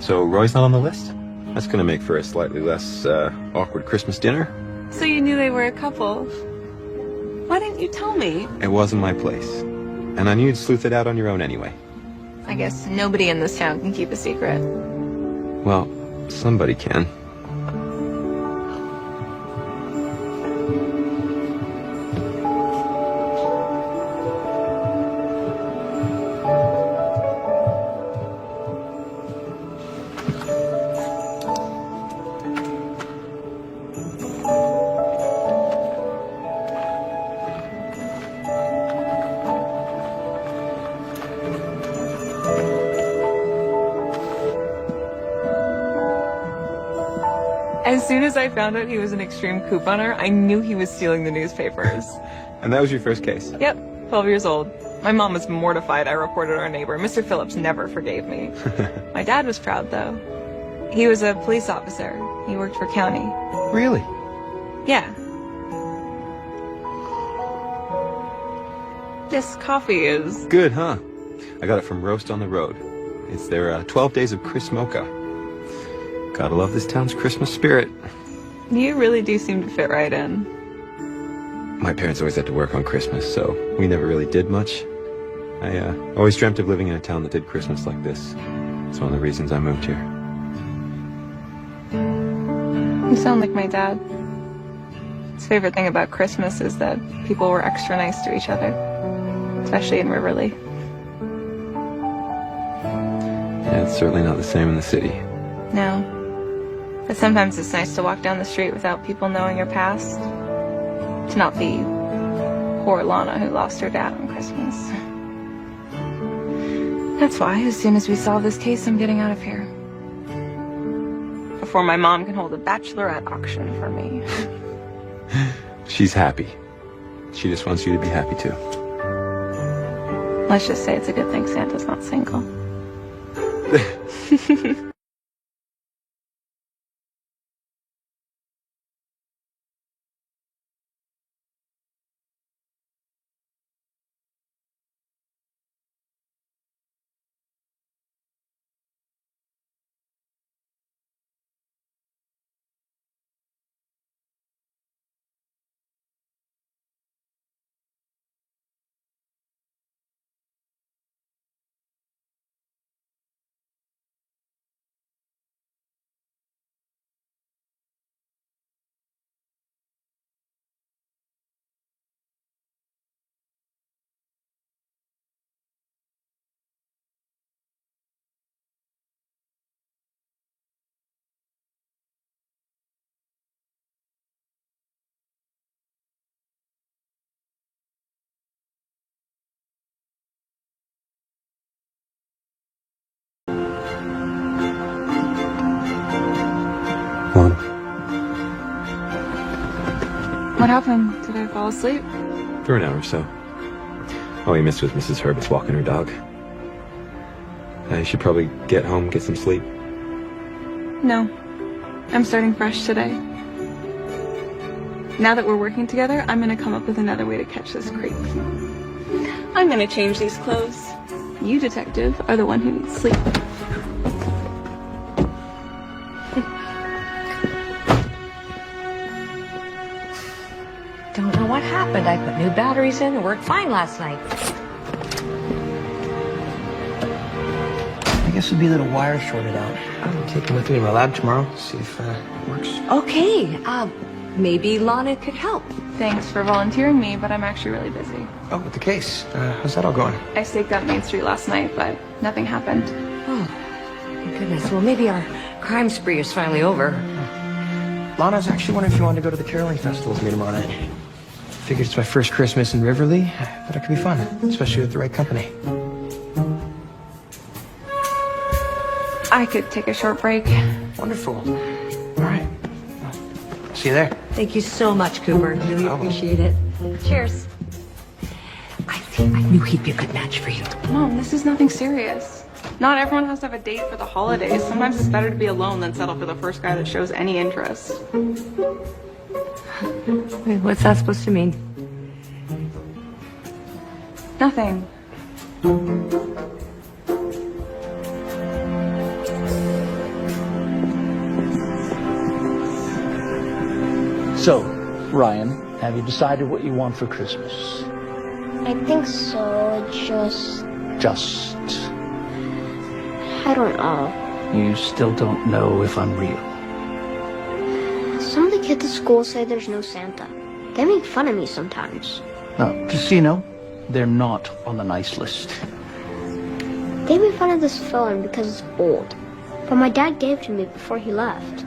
S4: So Roy's not on the list? That's gonna make for a slightly less awkward Christmas dinner.
S7: So you knew they were a couple. Why didn't you tell me?
S4: It wasn't my place. And I knew you'd sleuth it out on your own anyway.
S7: I guess nobody in this town can keep a secret.
S4: Well, somebody can.
S7: As soon as I found out he was an extreme couponer, I knew he was stealing the newspapers.
S4: And that was your first case?
S7: Yep, 12 years old. My mom was mortified I reported our neighbor. Mr. Phillips never forgave me. My dad was proud, though. He was a police officer. He worked for county.
S4: Really?
S7: Yeah. This coffee is...
S4: Good, huh? I got it from Roast on the Road. It's their 12 days of Chris Mocha. Gotta love this town's Christmas spirit.
S7: You really do seem to fit right in.
S4: My parents always had to work on Christmas, so we never really did much. I always dreamt of living in a town that did Christmas like this. It's one of the reasons I moved here.
S7: You sound like my dad. His favorite thing about Christmas is that people were extra nice to each other, especially in Riverly.
S4: Yeah, it's certainly not the same in the city.
S7: No. But sometimes it's nice to walk down the street without people knowing your past. To not be poor Lana who lost her dad on Christmas. That's why, as soon as we solve this case, I'm getting out of here. Before my mom can hold a bachelorette auction for me.
S4: She's happy. She just wants you to be happy too.
S7: Let's just say it's a good thing Santa's not single. What happened? Did I fall asleep?
S4: For an hour or so. All we missed was Mrs. Herbert's walking her dog. I should probably get home, get some sleep.
S7: No. I'm starting fresh today. Now that we're working together, I'm gonna come up with another way to catch this creep. I'm gonna change these clothes. You, detective, are the one who needs sleep.
S3: Don't know what happened. I put new batteries in. It worked fine last night.
S12: I guess it'd be that a wire shorted out. I'll take it with me to my lab tomorrow, see if it works.
S3: Okay, maybe Lana could help.
S7: Thanks for volunteering me, but I'm actually really busy.
S12: Oh, with the case. How's that all going?
S7: I staked out Main Street last night, but nothing happened.
S3: Oh, my goodness. Well, maybe our crime spree is finally over.
S12: Lana's actually wondering if you wanted to go to the caroling festival with me tomorrow night. Figured it's my first Christmas in Riverly. Thought it could be fun, especially with the right company.
S7: I could take a short break.
S12: Wonderful. All right. Well, see you there.
S3: Thank you so much, Cooper. Really appreciate it. Cheers. I knew he'd be a good match for you.
S7: Mom, this is nothing serious. Not everyone has to have a date for the holidays. Sometimes it's better to be alone than settle for the first guy that shows any interest.
S3: Wait, what's that supposed to mean?
S7: Nothing.
S11: So, Ryan, have you decided what you want for Christmas?
S5: I think so, just... I don't know.
S11: You still don't know if I'm real.
S5: Some of the kids at school say there's no Santa. They make fun of me sometimes.
S11: No, just so you know, they're not on the nice list.
S5: They made fun of this film because it's old. But my dad gave it to me before he left.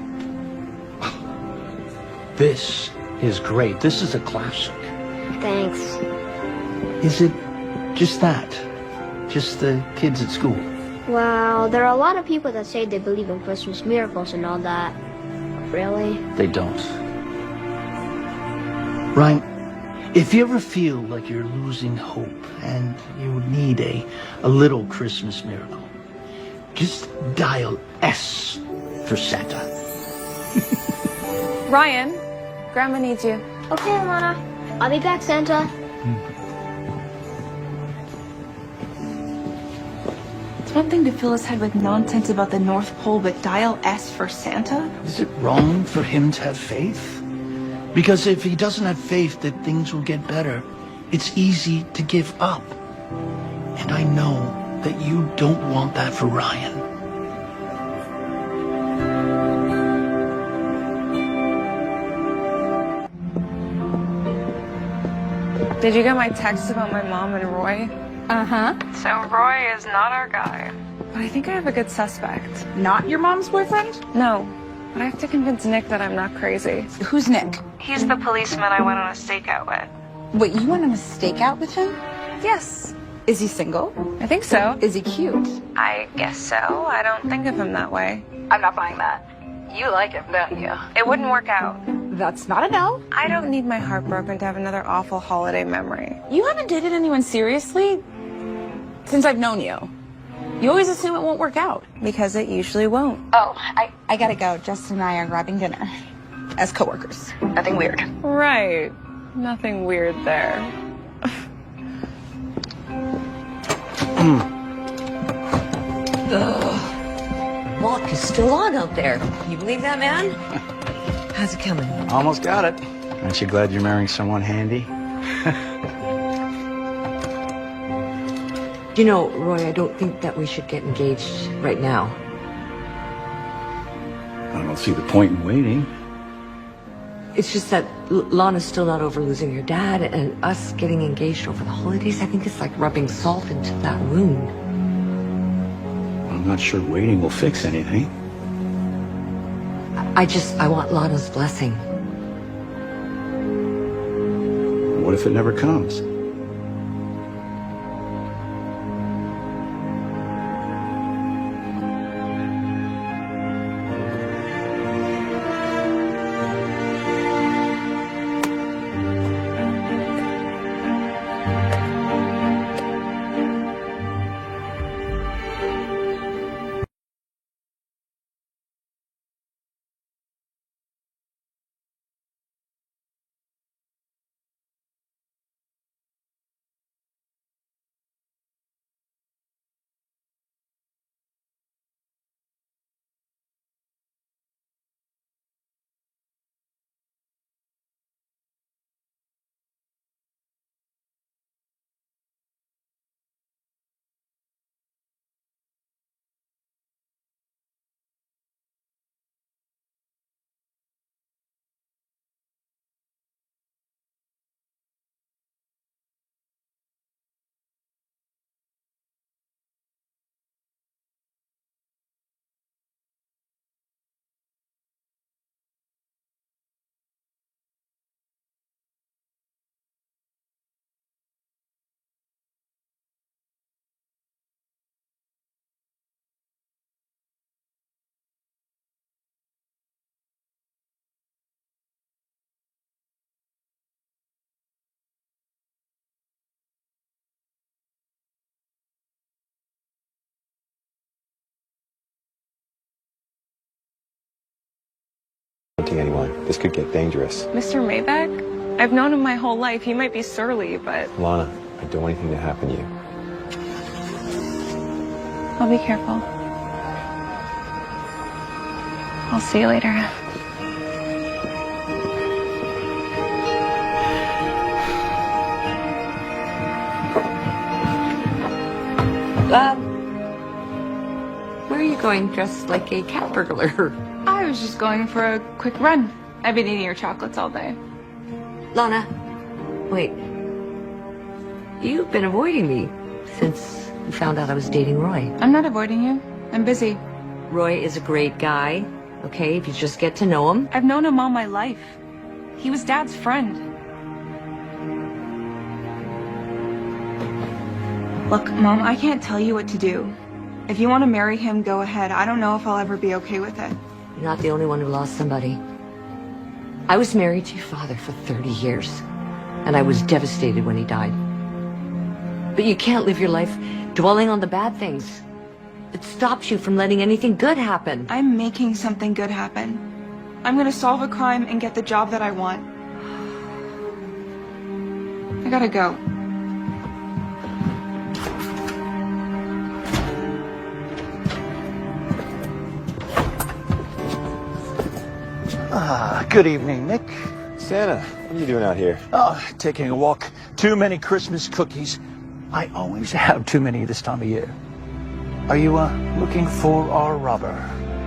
S11: This is great. This is a classic.
S5: Thanks.
S11: Is it just that? Just the kids at school?
S5: Well, there are a lot of people that say they believe in Christmas miracles and all that. Really?
S11: They don't. Ryan, if you ever feel like you're losing hope and you need a little Christmas miracle, just dial S for Santa.
S7: Ryan, Grandma needs you.
S5: Okay, Alana. I'll be back, Santa.
S7: It's one thing to fill his head with nonsense about the North Pole, but dial S for Santa?
S11: Is it wrong for him to have faith? Because if he doesn't have faith that things will get better, it's easy to give up. And I know that you don't want that for Ryan.
S7: Did you get my text about my mom and Roy?
S10: Uh-huh.
S7: So Roy is not our guy. But I think I have a good suspect.
S10: Not your mom's boyfriend?
S7: No, but I have to convince Nick that I'm not crazy.
S10: Who's Nick?
S7: He's the policeman I went on a stakeout with.
S10: Wait, you went on a stakeout with him?
S7: Yes,
S10: Is he single?
S7: I think so.
S10: Is he cute?
S7: I guess so. I don't think of him that way.
S10: I'm not buying that. You like him, don't you?
S7: It wouldn't work out.
S10: That's not a no.
S7: I don't need my heart broken to have another awful holiday memory.
S10: You haven't dated anyone seriously since I've known you. You always assume it won't work out.
S7: Because it usually won't.
S10: Oh, I gotta go. Justin and I are grabbing dinner. As coworkers. Nothing weird.
S7: Right. Nothing weird there.
S3: Walk is still on out there. Can you believe that, man? How's it coming?
S6: Almost got it. Aren't you glad you're marrying someone handy?
S3: You know, Roy, I don't think that we should get engaged right now.
S6: I don't see the point in waiting.
S3: It's just that Lana's still not over losing her dad, and us getting engaged over the holidays, I think it's like rubbing salt into that wound.
S6: I'm not sure waiting will fix anything.
S3: I want Lana's blessing.
S6: What if it never comes?
S4: confronting anyone. This could get dangerous.
S2: Mr. Maybeck? I've known him my whole life. He might be surly, but...
S4: Lana, I don't want anything to happen to you.
S2: I'll be careful. I'll see you later.
S3: Where are you going dressed like a cat burglar?
S2: I was just going for a quick run. I've been eating your chocolates all day.
S3: Lana, wait. You've been avoiding me since you found out I was dating Roy.
S2: I'm not avoiding you. I'm busy.
S3: Roy is a great guy, okay, if you just get to know him.
S2: I've known him all my life. He was Dad's friend. Look, Mom, I can't tell you what to do. If you want to marry him, go ahead. I don't know if I'll ever be okay with it.
S3: You're not the only one who lost somebody. I was married to your father for 30 years, and I was devastated when he died. But you can't live your life dwelling on the bad things. It stops you from letting anything good happen.
S2: I'm making something good happen. I'm gonna solve a crime and get the job that I want. I gotta go.
S11: Good evening, Nick.
S4: Santa, what are you doing out here?
S11: Oh, taking a walk. Too many Christmas cookies. I always have too many this time of year. Are you, looking for our robber?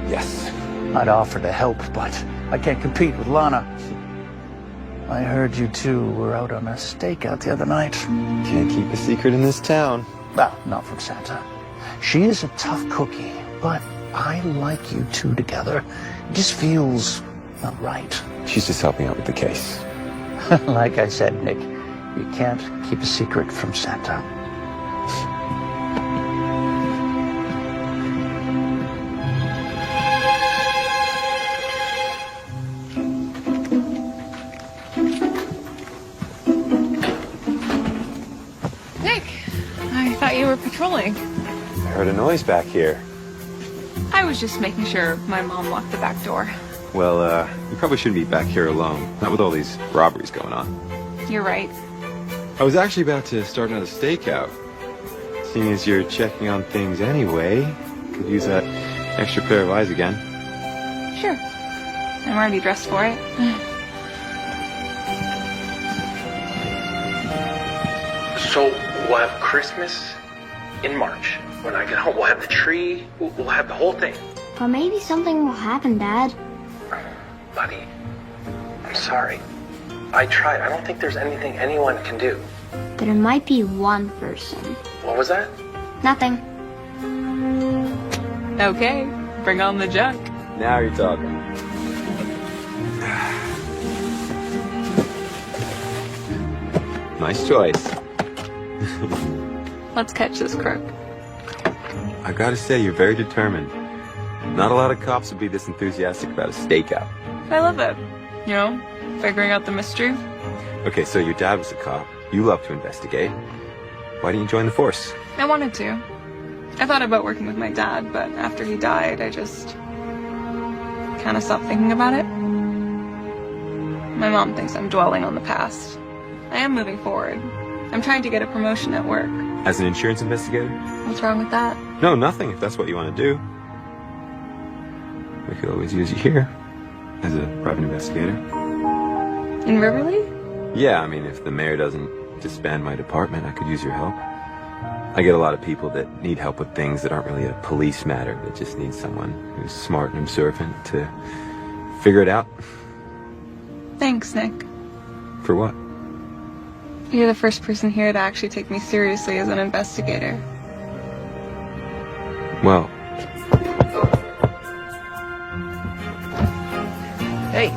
S4: Yes.
S11: I'd offer to help, but I can't compete with Lana. I heard you two were out on a stakeout the other night.
S4: Can't keep a secret in this town.
S11: Well, not from Santa. She is a tough cookie, but I like you two together. It just feels not right.
S4: She's just helping out with the case.
S11: Like I said, Nick, you can't keep a secret from Santa.
S2: Nick, I thought you were patrolling.
S4: I heard a noise back here.
S2: I was just making sure my mom locked the back door.
S4: Well, you probably shouldn't be back here alone. Not with all these robberies going on.
S2: You're right.
S4: I was actually about to start another stakeout. Seeing as you're checking on things anyway, could use that extra pair of eyes again.
S2: Sure. I'm already dressed for it.
S12: So we'll have Christmas in March. When I get home, we'll have the tree. We'll have the whole thing.
S5: But maybe something will happen, Dad.
S12: Buddy, I'm sorry. I tried. I don't think there's anything anyone can do.
S5: But it might be one person.
S12: What was that?
S5: Nothing.
S2: Okay, bring on the junk.
S4: Now you're talking. Nice choice.
S2: Let's catch this crook.
S4: I gotta say, you're very determined. Not a lot of cops would be this enthusiastic about a stakeout.
S2: I love it. You know, figuring out the mystery.
S4: Okay, so your dad was a cop. You love to investigate. Why didn't you join the force?
S2: I wanted to. I thought about working with my dad, but after he died, I just kind of stopped thinking about it. My mom thinks I'm dwelling on the past. I am moving forward. I'm trying to get a promotion at work.
S4: As an insurance investigator?
S2: What's wrong with that?
S4: No, nothing, if that's what you want to do. We could always use you here as a private investigator.
S2: In Riverly?
S4: Yeah, I mean, if the mayor doesn't disband my department, I could use your help. I get a lot of people that need help with things that aren't really a police matter, that just need someone who's smart and observant to figure it out.
S2: Thanks, Nick.
S4: For what?
S2: You're the first person here to actually take me seriously as an investigator.
S4: Well,
S12: Hey,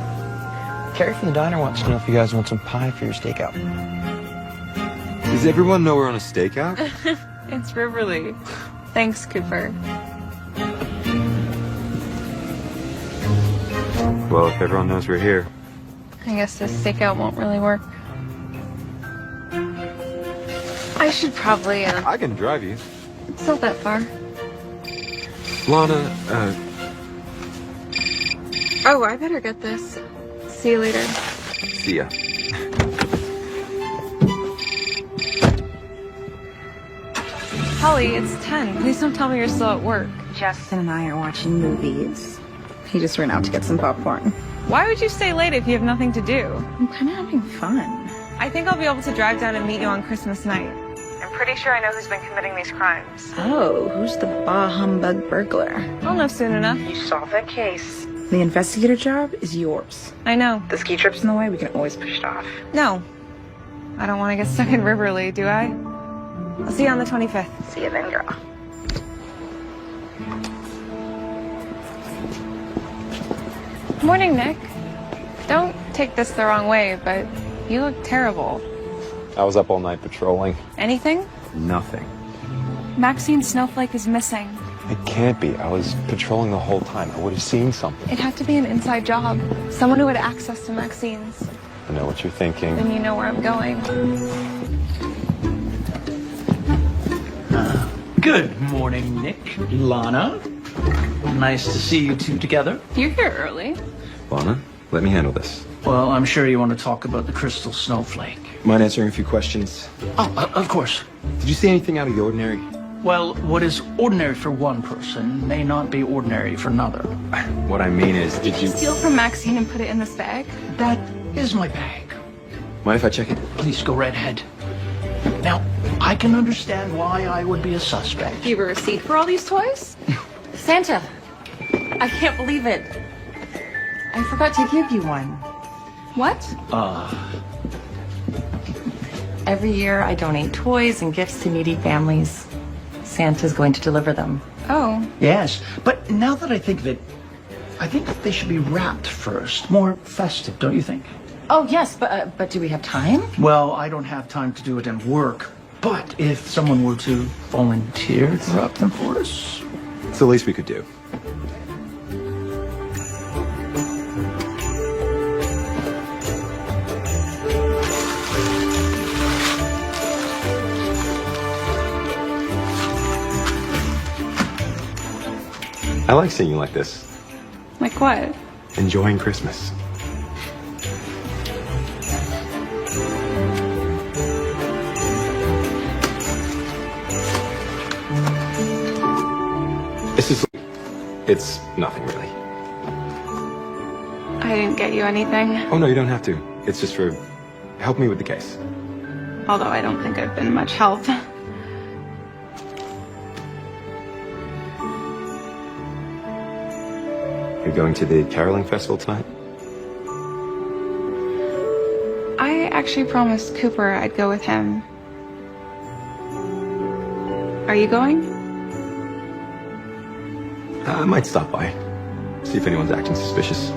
S12: Carrie from the diner wants to know if you guys want some pie for your stakeout.
S4: does everyone know we're on a stakeout?
S2: It's Riverly. Thanks, Cooper.
S4: Well, if everyone knows we're here.
S2: I guess this stakeout won't really work. I should probably,
S4: I can drive you.
S2: It's not that far.
S4: Lana,
S2: Oh, I better get this. See you later.
S4: See ya.
S2: Holly, it's 10. Please don't tell me you're still at work.
S10: Justin and I are watching movies. He just ran out to get some popcorn.
S2: Why would you stay late if you have nothing to do?
S10: I'm kind of having fun.
S2: I think I'll be able to drive down and meet you on Christmas night. I'm pretty sure I know who's been committing these crimes.
S10: Oh, who's the bah humbug burglar?
S2: I'll know soon enough.
S10: You solved that case. The investigator job is yours.
S2: I know.
S10: The ski trip's in the way, we can always push it off.
S2: No. I don't want to get stuck in Riverly, do I? I'll see you on the 25th.
S10: See you then, girl.
S2: Morning, Nick. Don't take this the wrong way, but you look terrible.
S4: I was up all night patrolling.
S2: Anything?
S4: Nothing.
S2: Maxine Snowflake is missing.
S4: It can't be. I was patrolling the whole time. I would have seen something.
S2: It had to be an inside job. Someone who had access to Maxine's.
S4: I know what you're thinking.
S2: Then you know where I'm going.
S11: Good morning, Nick. Lana. Nice to see you two together.
S2: You're here early.
S4: Lana, let me handle this.
S11: Well, I'm sure you want to talk about the crystal snowflake.
S4: Mind answering a few questions?
S11: Oh, of course.
S4: Did you see anything out of the ordinary?
S11: Well, what is ordinary for one person may not be ordinary for another.
S4: What I mean is, did you...
S2: Steal from Maxine and put it in this bag?
S11: That is my bag.
S4: Mind if I check it?
S11: Please go right ahead. Now, I can understand why I would be a suspect.
S2: Do you have a receipt for all these toys?
S8: Santa, I can't believe it. I forgot to give you one.
S2: What?
S8: Every year I donate toys and gifts to needy families. Santa's going to deliver them.
S2: Oh.
S11: Yes, but now that I think of it, I think they should be wrapped first. More festive, don't you think?
S8: Oh, yes, but do we have time?
S11: Well, I don't have time to do it in work. But if someone were to volunteer to wrap them for us...
S4: It's the least we could do. I like seeing you like this.
S2: Like what?
S4: Enjoying Christmas. It's nothing really.
S2: I didn't get you anything.
S4: Oh no, you don't have to. It's just for help me with the case.
S2: Although I don't think I've been much help.
S4: You're going to the caroling festival tonight?
S2: I actually promised Cooper I'd go with him. Are you going?
S4: I might stop by. See if anyone's acting suspicious.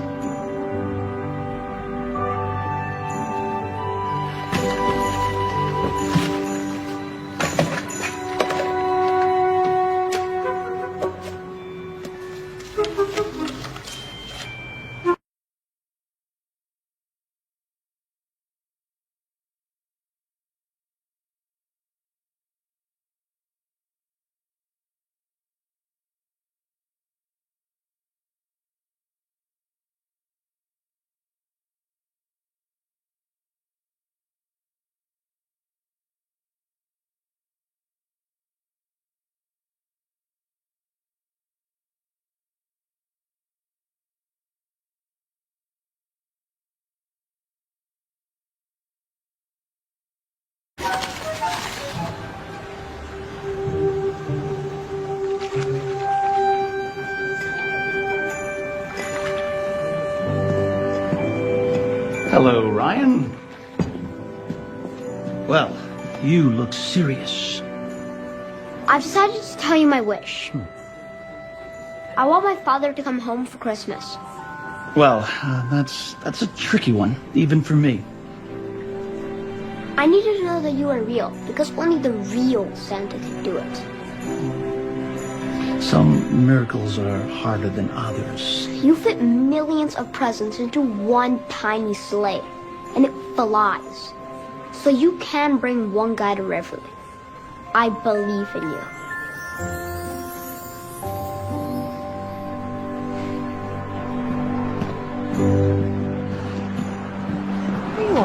S11: Hello, Ryan. Well, you look serious.
S5: I've decided to tell you my wish. I want my father to come home for Christmas.
S11: Well, that's a tricky one, even for me.
S5: I need you to know that you are real, because only the real Santa can do it.
S11: Some miracles are harder than others.
S5: You fit millions of presents into one tiny sleigh, and it flies. So you can bring one guy to Riverly. I believe in you.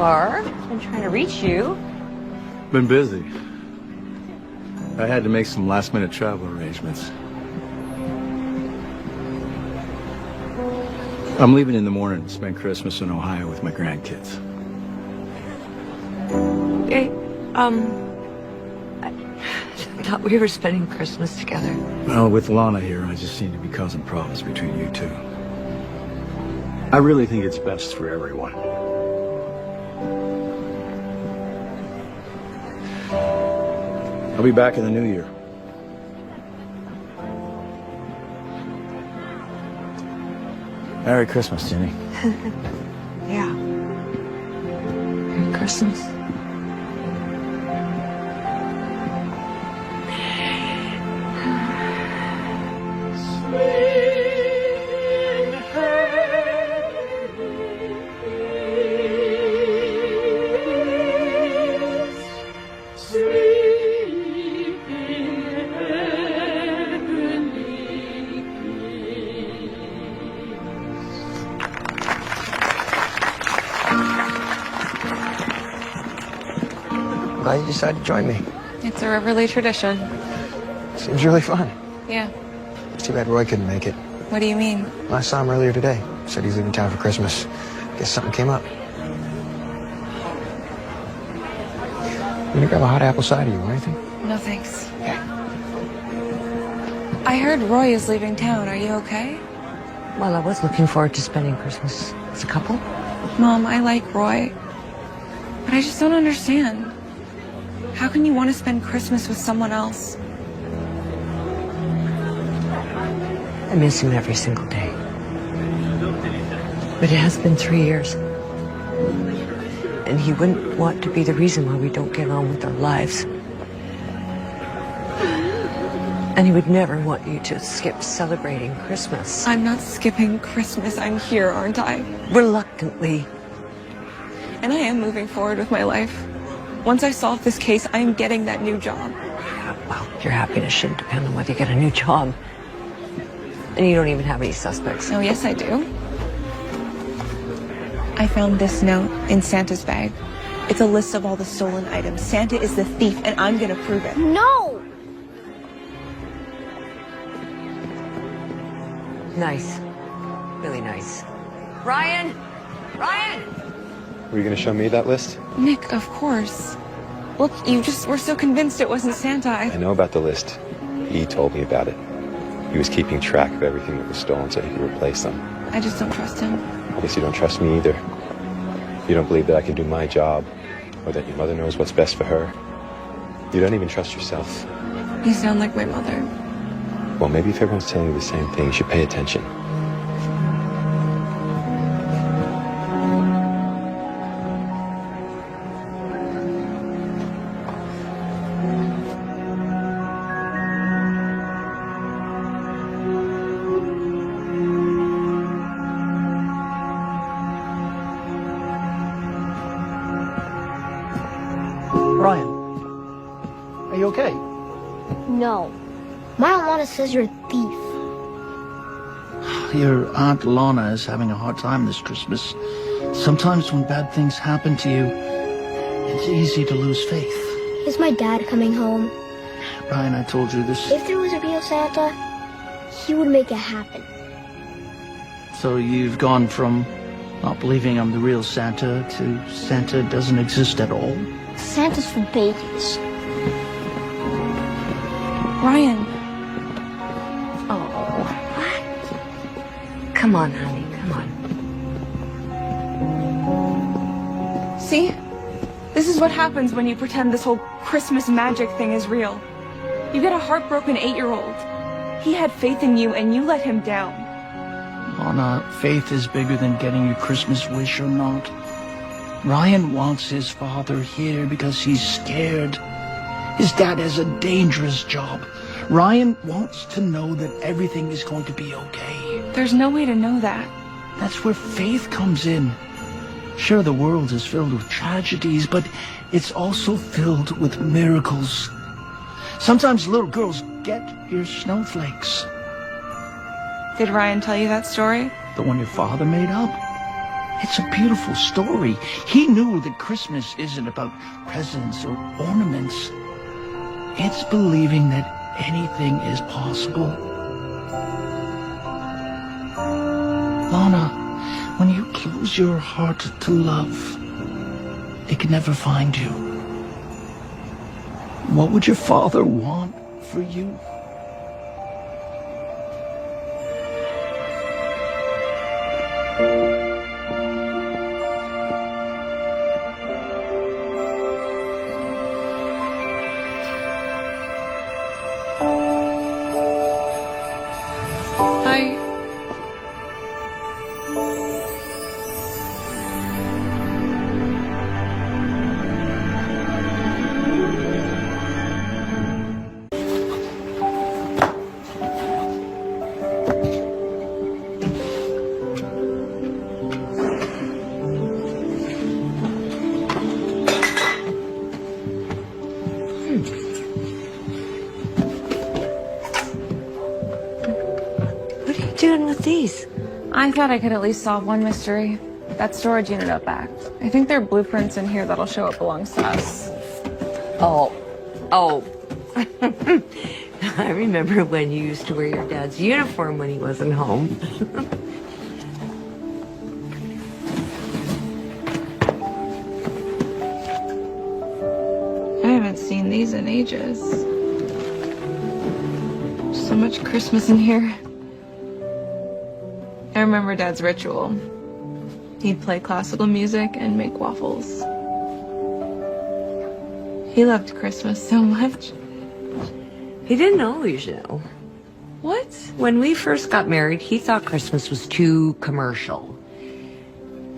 S3: are. Been trying to reach you.
S6: Been busy. I had to make some last-minute travel arrangements. I'm leaving in the morning to spend Christmas in Ohio with my grandkids.
S3: Hey, I thought we were spending Christmas together.
S6: Well, with Lana here, I just seem to be causing problems between you two. I really think it's best for everyone. I'll be back in the new year. Merry Christmas, Jenny.
S3: Yeah. Merry Christmas.
S12: Glad you decided to join me.
S7: It's a Riverly tradition.
S12: Seems really fun.
S7: Yeah.
S12: It's too bad Roy couldn't make it.
S7: What do you mean?
S12: I saw him earlier today. Said he's leaving town for Christmas. Guess something came up. You gonna grab a hot apple cider? You want anything?
S7: No thanks.
S12: Yeah.
S7: I heard Roy is leaving town. Are you okay?
S3: Well, I was looking forward to spending Christmas as a couple.
S7: Mom, I like Roy. But I just don't understand. How can you want to spend Christmas with someone else?
S3: I miss him every single day. But it has been 3 years. And he wouldn't want to be the reason why we don't get on with our lives. And he would never want you to skip celebrating Christmas.
S7: I'm not skipping Christmas. I'm here, aren't I?
S3: Reluctantly.
S7: And I am moving forward with my life. Once I solve this case, I am getting that new job.
S3: Well, your happiness shouldn't depend on whether you get a new job. And you don't even have any suspects.
S7: Oh, yes, I do. I found this note in Santa's bag. It's a list of all the stolen items. Santa is the thief, and I'm gonna prove it.
S5: No!
S3: Nice. Really nice. Ryan! Ryan!
S4: Were you going to show me that list?
S7: Nick, of course. Look, you just were so convinced it wasn't Santa.
S4: I know about the list. He told me about it. He was keeping track of everything that was stolen so he could replace them.
S7: I just don't trust him.
S4: I guess you don't trust me either. You don't believe that I can do my job, or that your mother knows what's best for her. You don't even trust yourself.
S7: You sound like my mother.
S4: Well, maybe if everyone's telling you the same thing, you should pay attention.
S11: Ryan, are you okay?
S5: No. My Aunt Lana says you're a thief.
S11: Your Aunt Lana is having a hard time this Christmas. Sometimes when bad things happen to you, it's easy to lose faith.
S5: Is my dad coming home?
S11: Ryan, I told you this.
S5: If there was a real Santa, he would make it happen.
S11: So you've gone from not believing I'm the real Santa to Santa doesn't exist at all?
S5: Santa's for babies.
S7: Ryan.
S3: Oh, what? Come on, honey, come on.
S7: See? This is what happens when you pretend this whole Christmas magic thing is real. You get a heartbroken 8-year-old. He had faith in you and you let him down.
S11: Lana, faith is bigger than getting your Christmas wish or not. Ryan wants his father here because he's scared. His dad has a dangerous job. Ryan wants to know that everything is going to be okay.
S7: There's no way to know that.
S11: That's where faith comes in. Sure, the world is filled with tragedies, but it's also filled with miracles. Sometimes little girls get your snowflakes.
S7: Did Ryan tell you that story?
S11: The one your father made up? It's a beautiful story. He knew that Christmas isn't about presents or ornaments. It's believing that anything is possible. Lana, when you close your heart to love, it can never find you. What would your father want for you?
S7: Hi.
S3: What are you doing with these?
S2: I thought I could at least solve one mystery. That storage unit up back. I think there are blueprints in here that'll show it belongs to us.
S3: Oh. I remember when you used to wear your dad's uniform when he wasn't home.
S7: I haven't seen these in ages. So much Christmas in here. I remember Dad's ritual. He'd play classical music and make waffles. He loved Christmas so much.
S3: He didn't always know.
S7: What?
S3: When we first got married, he thought Christmas was too commercial.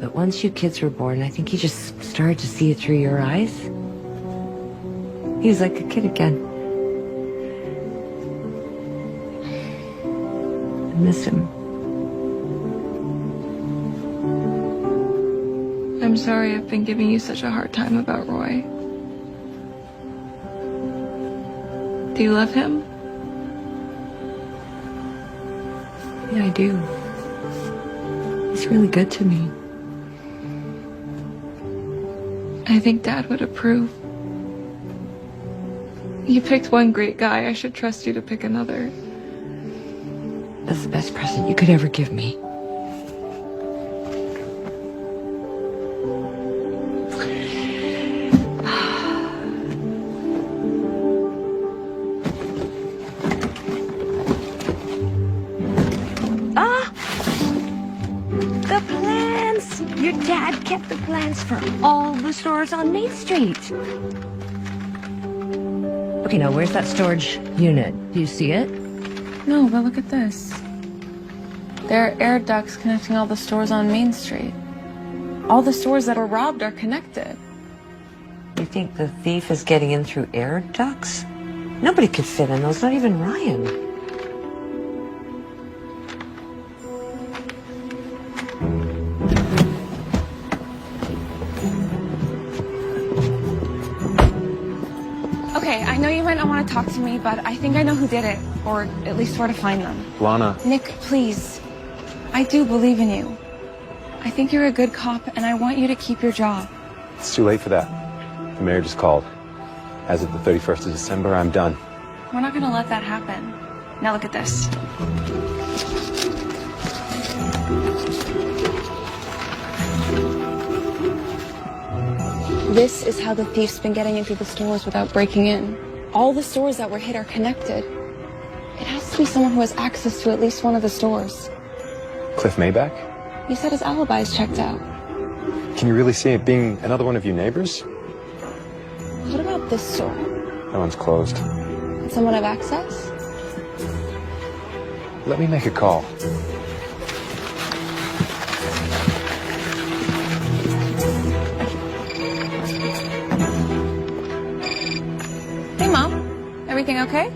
S3: But once you kids were born, I think he just started to see it through your eyes. He was like a kid again. I miss him.
S7: I'm sorry I've been giving you such a hard time about Roy. Do you love him?
S3: Yeah, I do. He's really good to me.
S7: I think Dad would approve. You picked one great guy. I should trust you to pick another.
S3: That's the best present you could ever give me. The plans! Your dad kept the plans for all the stores on Main Street. Okay, now where's that storage unit? Do you see it?
S2: No, but look at this. There are air ducts connecting all the stores on Main Street. All the stores that were robbed are connected.
S3: You think the thief is getting in through air ducts? Nobody could fit in those, not even Ryan.
S2: Okay, I know you might not want to talk to me, but I think I know who did it, or at least where to find them.
S4: Lana.
S2: Nick, please. I do believe in you. I think you're a good cop, and I want you to keep your job.
S4: It's too late for that. The mayor just called. As of the 31st of December, I'm done.
S2: We're not going to let that happen. Now look at this. This is how the thief's been getting into the stores without breaking in. All the stores that were hit are connected. It has to be someone who has access to at least one of the stores.
S4: Cliff Mayback?
S2: He said his alibi is checked out.
S4: Can you really see it being another one of your neighbors?
S2: What about this store?
S4: That one's closed.
S2: Did someone have access?
S4: Let me make a call.
S2: Hey, Mom. Everything okay?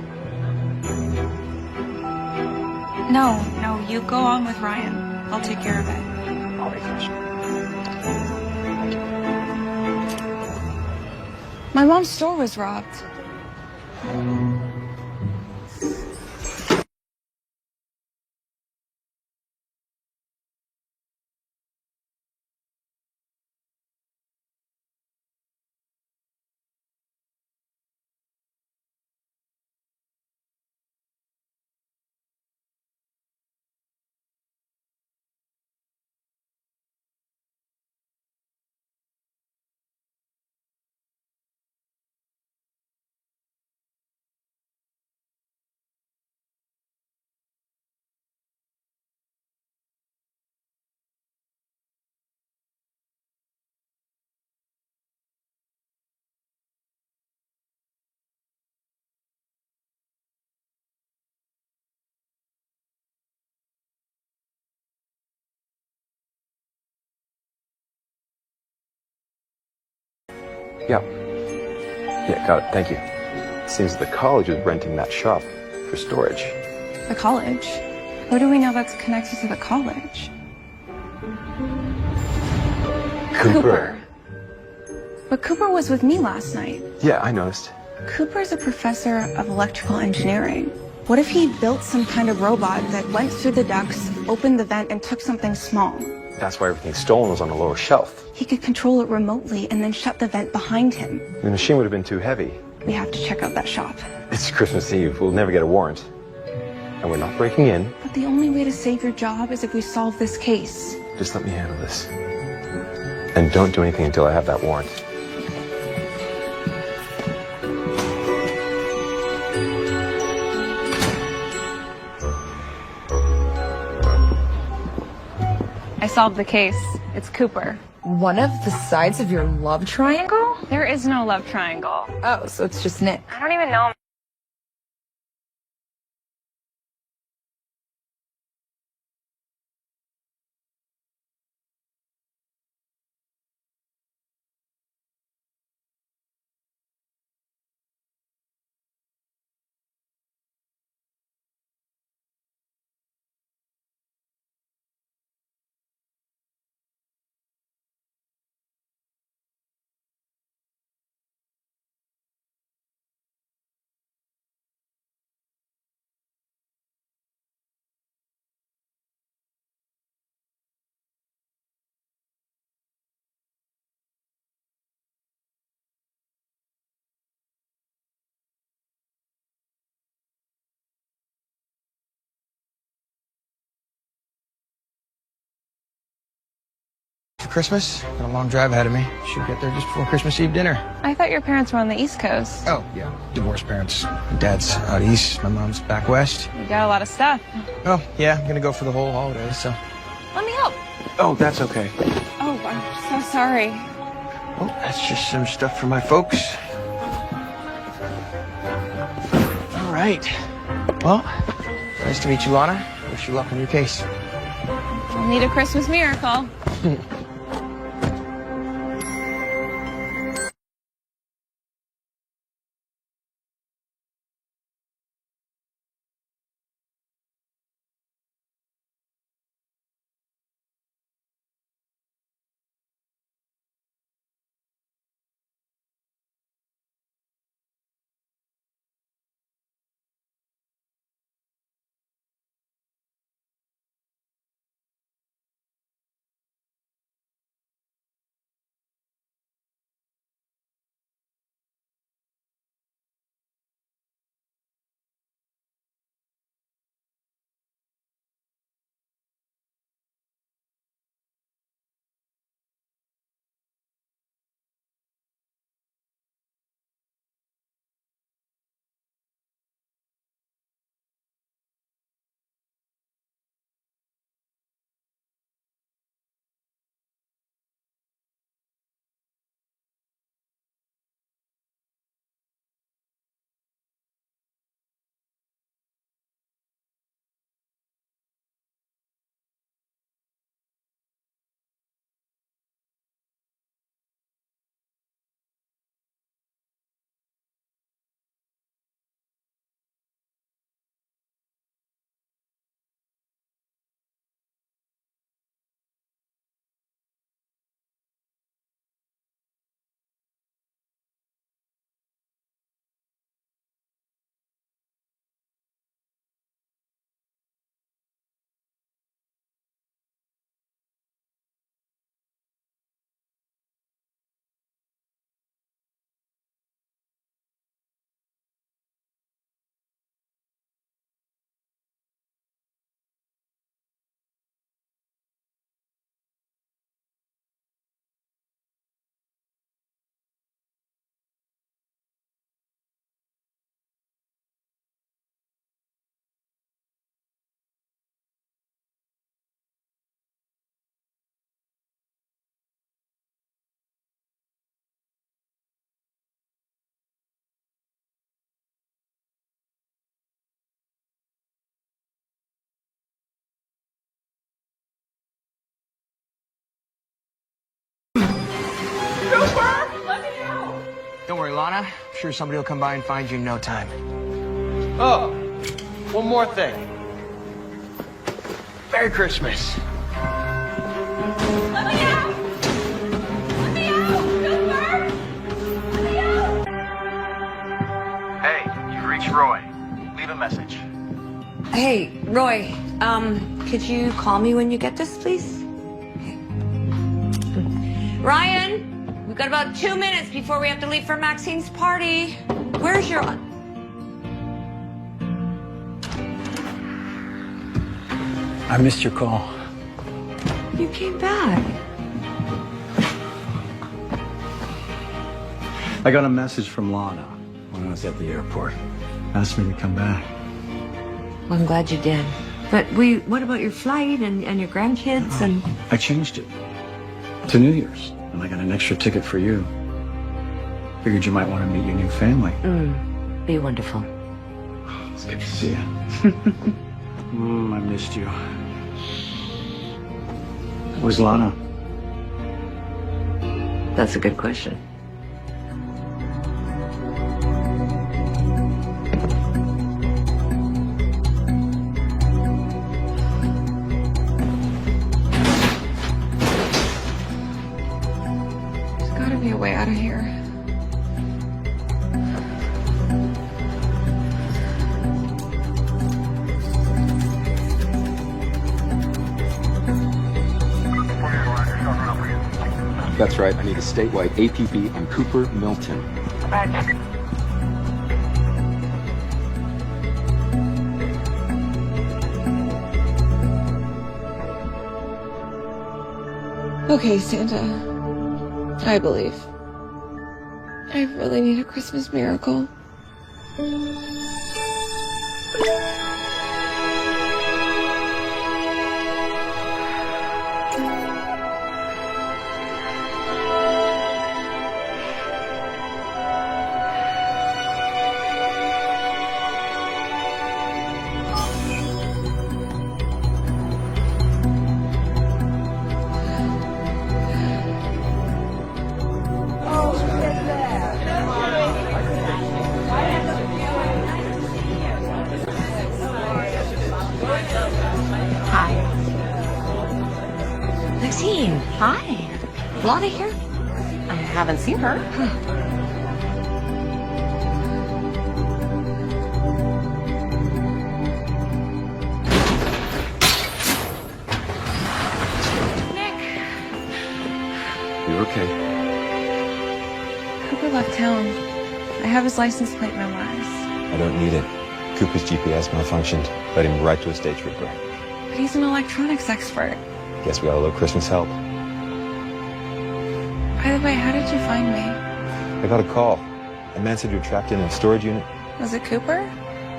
S2: No, you go on with Ryan. I'll take care of it.
S4: All right, Chris.
S2: My mom's store was robbed.
S4: Yeah. Yeah, got it. Thank you. Seems the college is renting that shop for storage.
S2: The college? Who do we know that's connected to the college? Cooper. But Cooper was with me last night.
S4: Yeah, I noticed.
S2: Cooper's a professor of electrical engineering. What if he built some kind of robot that went through the ducts, opened the vent, and took something small?
S4: That's why everything stolen was on the lower shelf.
S2: He could control it remotely and then shut the vent behind him.
S4: The machine would have been too heavy.
S2: We have to check out that shop.
S4: It's Christmas Eve. We'll never get a warrant. And we're not breaking in.
S2: But the only way to save your job is if we solve this case.
S4: Just let me handle this. And don't do anything until I have that warrant.
S2: I solved the case. It's Cooper.
S10: One of the sides of your love triangle?
S2: There is no love triangle.
S10: Oh, so it's just Nick.
S2: I don't even know him.
S12: For Christmas, got a long drive ahead of me. Should get there just before Christmas Eve dinner.
S2: I thought your parents were on the East Coast.
S12: Oh, yeah. Divorced parents. My dad's out east, my mom's back west.
S2: You got a lot of stuff.
S12: Oh, yeah, I'm gonna go for the whole holiday, so.
S2: Let me help.
S4: Oh, that's okay.
S2: Oh, I'm so sorry.
S12: Oh, that's just some stuff for my folks. All right. Well, nice to meet you, Lana. Wish you luck on your case.
S2: I'll need a Christmas miracle.
S12: Lana. I'm sure somebody will come by and find you in no time. Oh, one more thing. Merry Christmas.
S10: Let me out! Let me out! Cooper! Let me out!
S6: Hey, you've reached Roy. Leave a message.
S3: Hey, Roy, could you call me when you get this, please? Okay. Ryan, we've got about 2 minutes before we have to leave for Maxine's party. Where's your...
S6: I missed your call.
S3: You came back.
S6: I got a message from Lana when I was at the airport. Asked me to come back.
S3: Well, I'm glad you did. But what about your flight and your grandkids and...
S6: I changed it to New Year's, and I got an extra ticket for you. Figured you might want to meet your new family.
S3: Be wonderful.
S6: It's good to see you. I missed you. Where's Lana?
S3: That's a good question.
S2: There's gotta be a way out of here.
S4: That's right, I need a statewide APB on Cooper Milton.
S2: Okay, Santa. I believe. I really need a Christmas miracle.
S3: Maxine.
S8: Hi.
S3: Lana here?
S8: I haven't seen her.
S4: You're okay.
S2: Cooper left town. I have his license plate memorized.
S4: I don't need it. Cooper's GPS malfunctioned. Led him right to a state trooper.
S2: But he's an electronics expert.
S4: Guess we got a little Christmas help.
S2: By the way, how did you find me?
S4: I got a call. A man said you were trapped in a storage unit.
S2: Was it Cooper?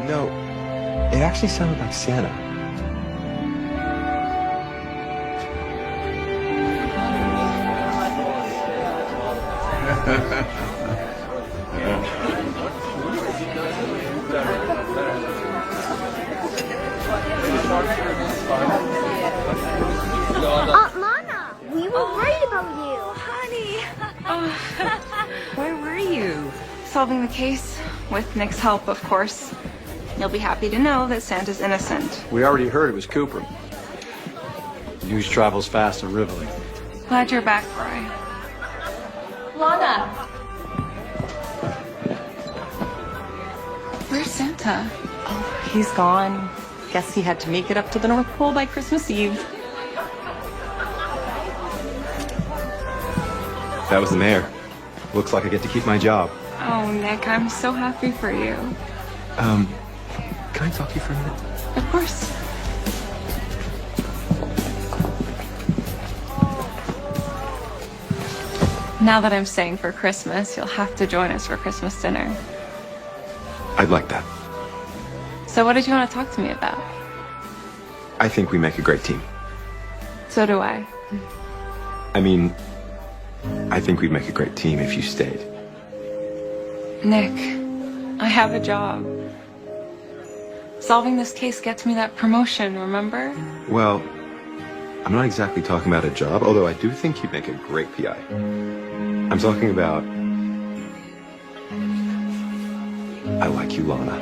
S4: No, it actually sounded like Santa.
S5: Lana, we were worried about you.
S3: Where were you?
S2: Solving the case. With Nick's help, of course. You'll be happy to know that Santa's innocent.
S6: We already heard it was Cooper. News travels fast in Rivoli.
S2: Glad you're back, Roy.
S10: Lana!
S2: Where's Santa?
S8: Oh, he's gone. Guess he had to make it up to the North Pole by Christmas Eve.
S4: That was the mayor. Looks like I get to keep my job.
S2: Oh, Nick, I'm so happy for you.
S4: Can I talk to you for a minute?
S2: Of course. Now that I'm staying for Christmas, you'll have to join us for Christmas dinner.
S4: I'd like that.
S2: So what did you want to talk to me about?
S4: I think we make a great team.
S2: So do I.
S4: I mean, I think we'd make a great team if you stayed.
S2: Nick, I have a job. Solving this case gets me that promotion, remember?
S4: Well, I'm not exactly talking about a job, although I do think you'd make a great PI. I'm talking about I like you, Lana.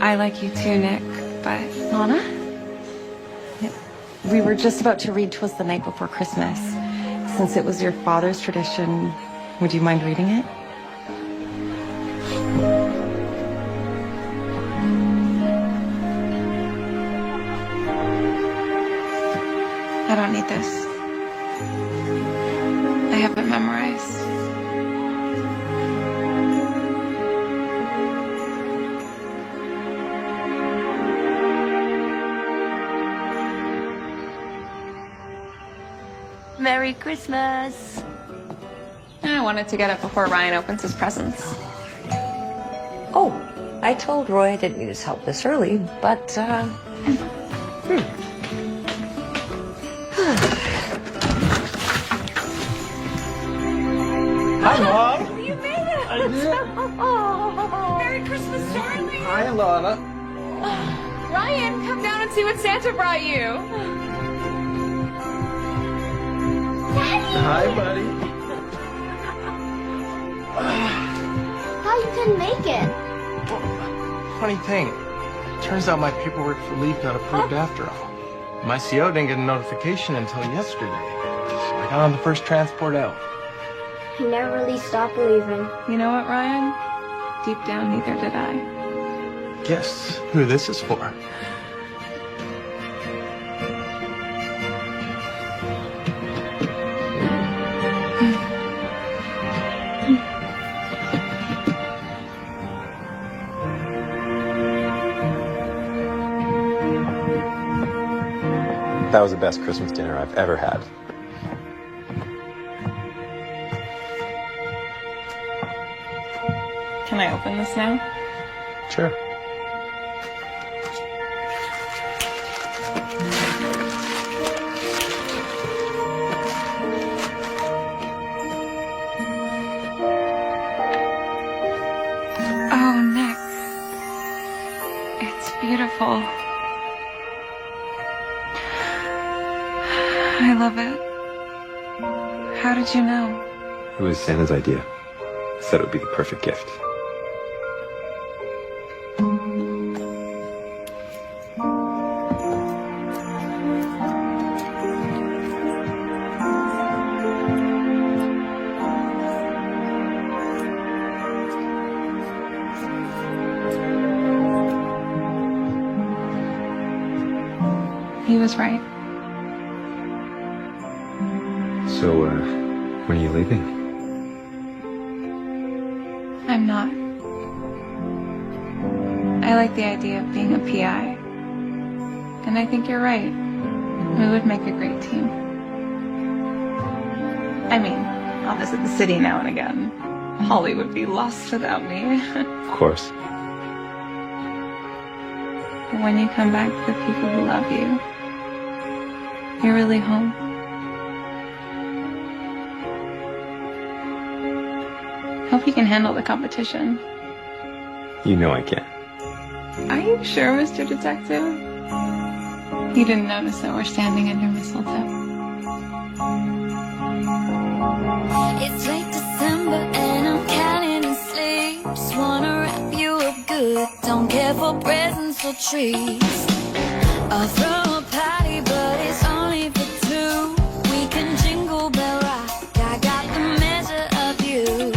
S2: I like you too, Nick, but...
S8: Lana? We were just about to read 'Twas the Night Before Christmas. Since it was your father's tradition, would you mind reading it?
S2: I don't need this. I have it memorized.
S3: Merry Christmas.
S2: I wanted to get up before Ryan opens his presents.
S3: Oh, I told Roy I didn't need his help this early, but,
S12: Hi, Mom.
S3: You made it! Oh, Merry Christmas, darling!
S12: Hi, Lana.
S2: Ryan, come down and see what Santa brought you.
S12: Hi, buddy.
S5: How you couldn't make it?
S12: Funny thing. Turns out my paperwork for leave got approved after all. My CO didn't get a notification until yesterday. So I got on the first transport out.
S5: He never really stopped believing.
S2: You know what, Ryan? Deep down, neither did I.
S12: Guess who this is for?
S4: That was the best Christmas dinner I've ever had.
S2: Can I open this now?
S12: Sure.
S2: Oh, Nick. It's beautiful. I love it. How did you know?
S4: It was Santa's idea. Said it would be the perfect gift.
S2: He was right.
S4: So, when are you leaving?
S2: I'm not. I like the idea of being a PI. And I think you're right. We would make a great team. I mean, I'll visit the city now and again. Holly would be lost without me.
S4: Of course.
S2: But when you come back to the people who love you, you're really home. Hope you can handle the competition.
S4: You know I can.
S2: Are you sure, Mr. Detective? You didn't notice that we're standing under mistletoe.
S13: It's late December and I'm counting in sleep. Just wanna wrap you up good. Don't care for presents or trees. I'll throw a party, but it's only for two. We can jingle bell rock. I got the measure of you.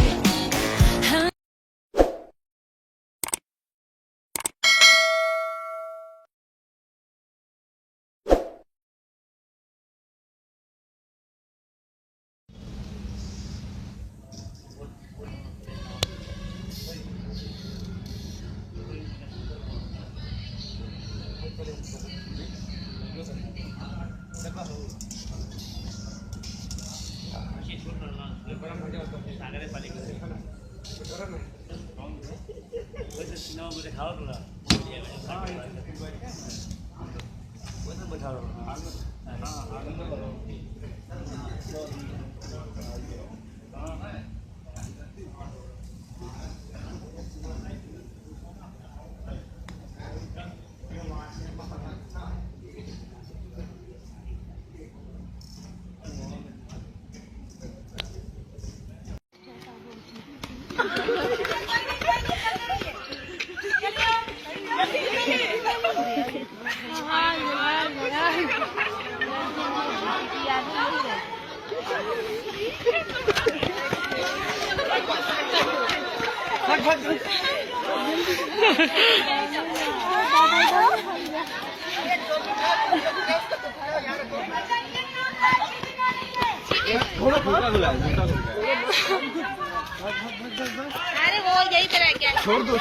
S13: अरे वो यही पे रह गया छोड़ दो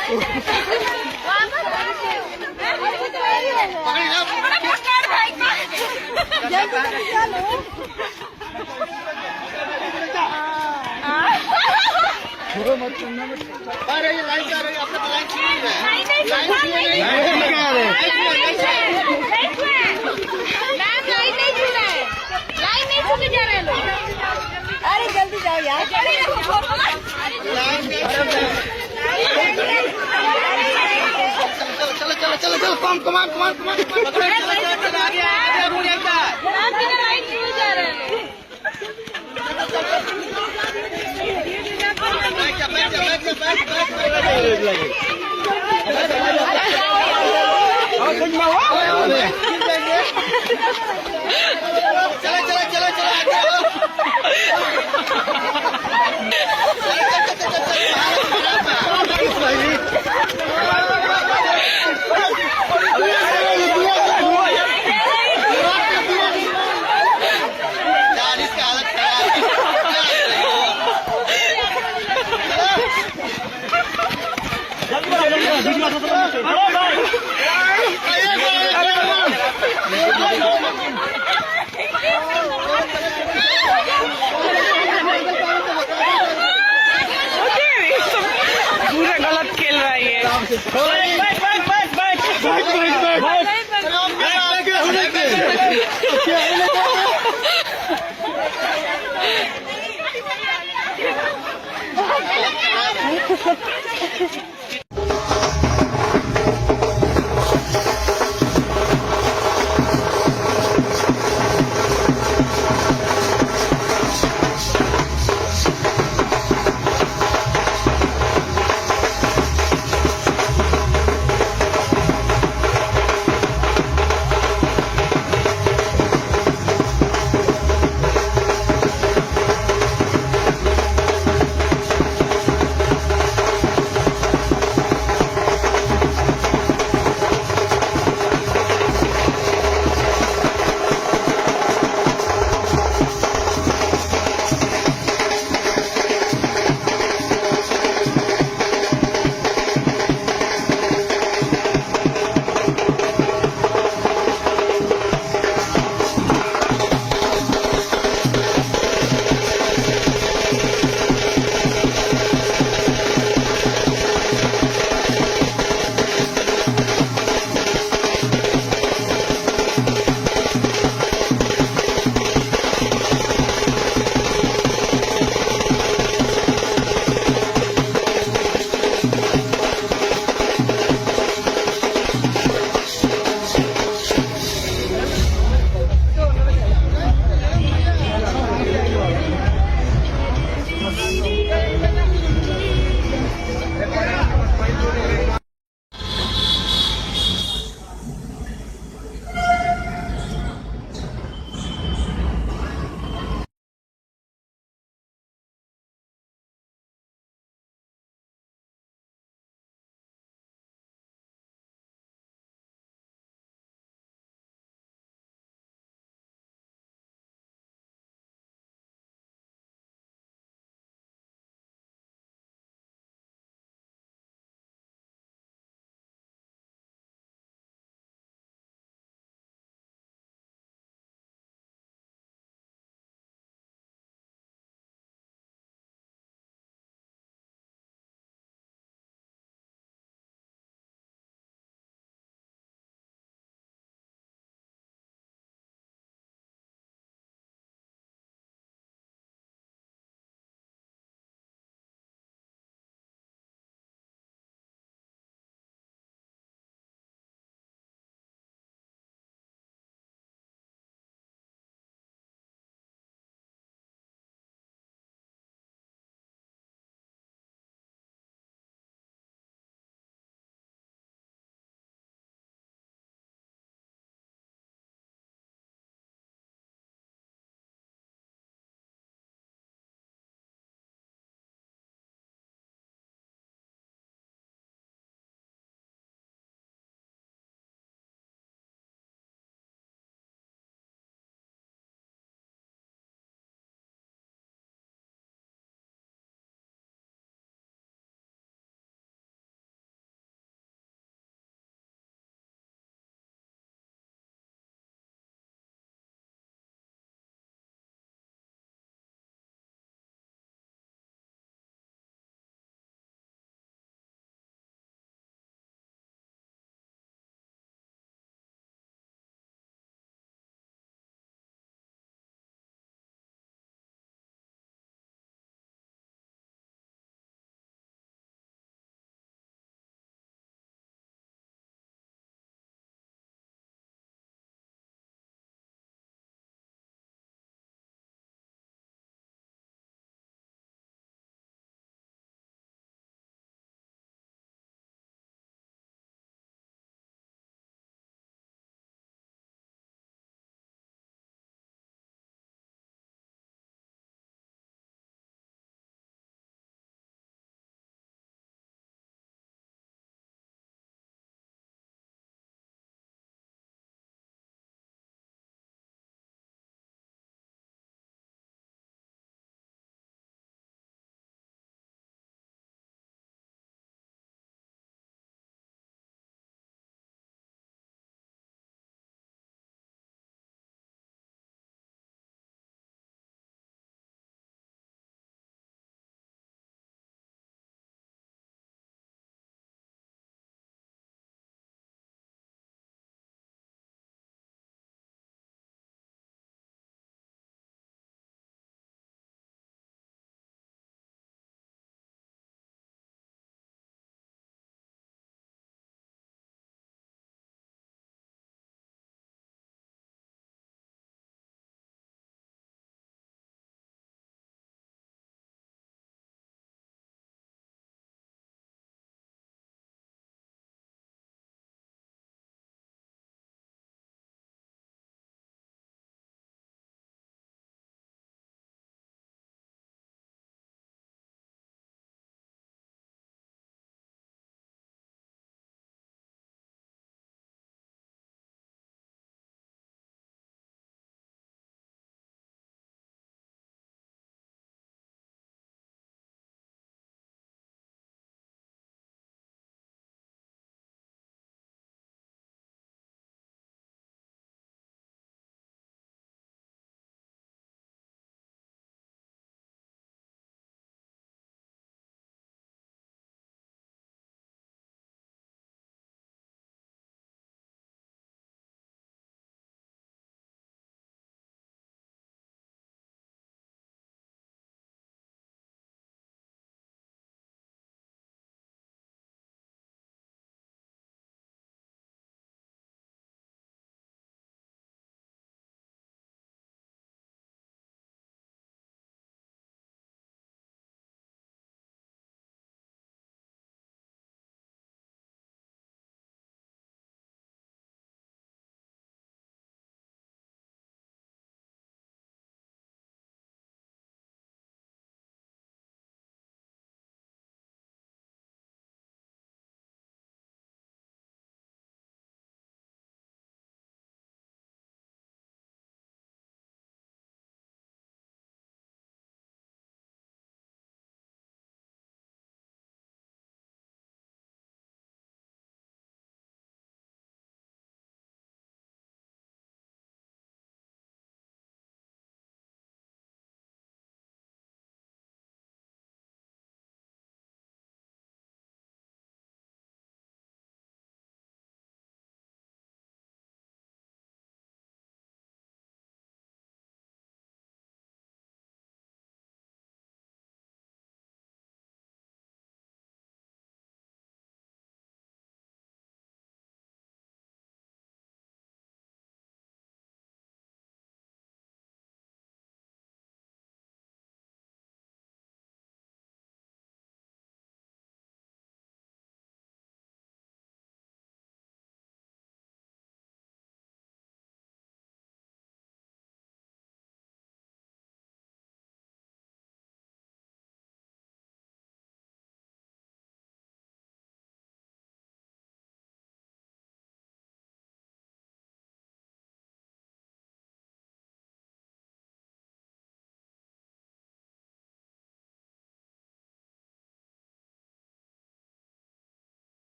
S14: अरे ये लाइन जा रही है आपका लाइन छीन रहा है लाइन छीन रही है
S13: लाइन नहीं छू रहा है लाइन नहीं छू के जा रहे हैं लोग अरे जल्दी जाओ यार
S14: चलो चलो चलो चलो कम कमान कमान कमान पकड़ो चलो चलो आगे आगे मुड़ जाता है
S13: लाइन छू जा रहे हैं
S14: चलो चलो चलो चलो
S7: पूरा गलत खेल रहा है ये
S14: बैक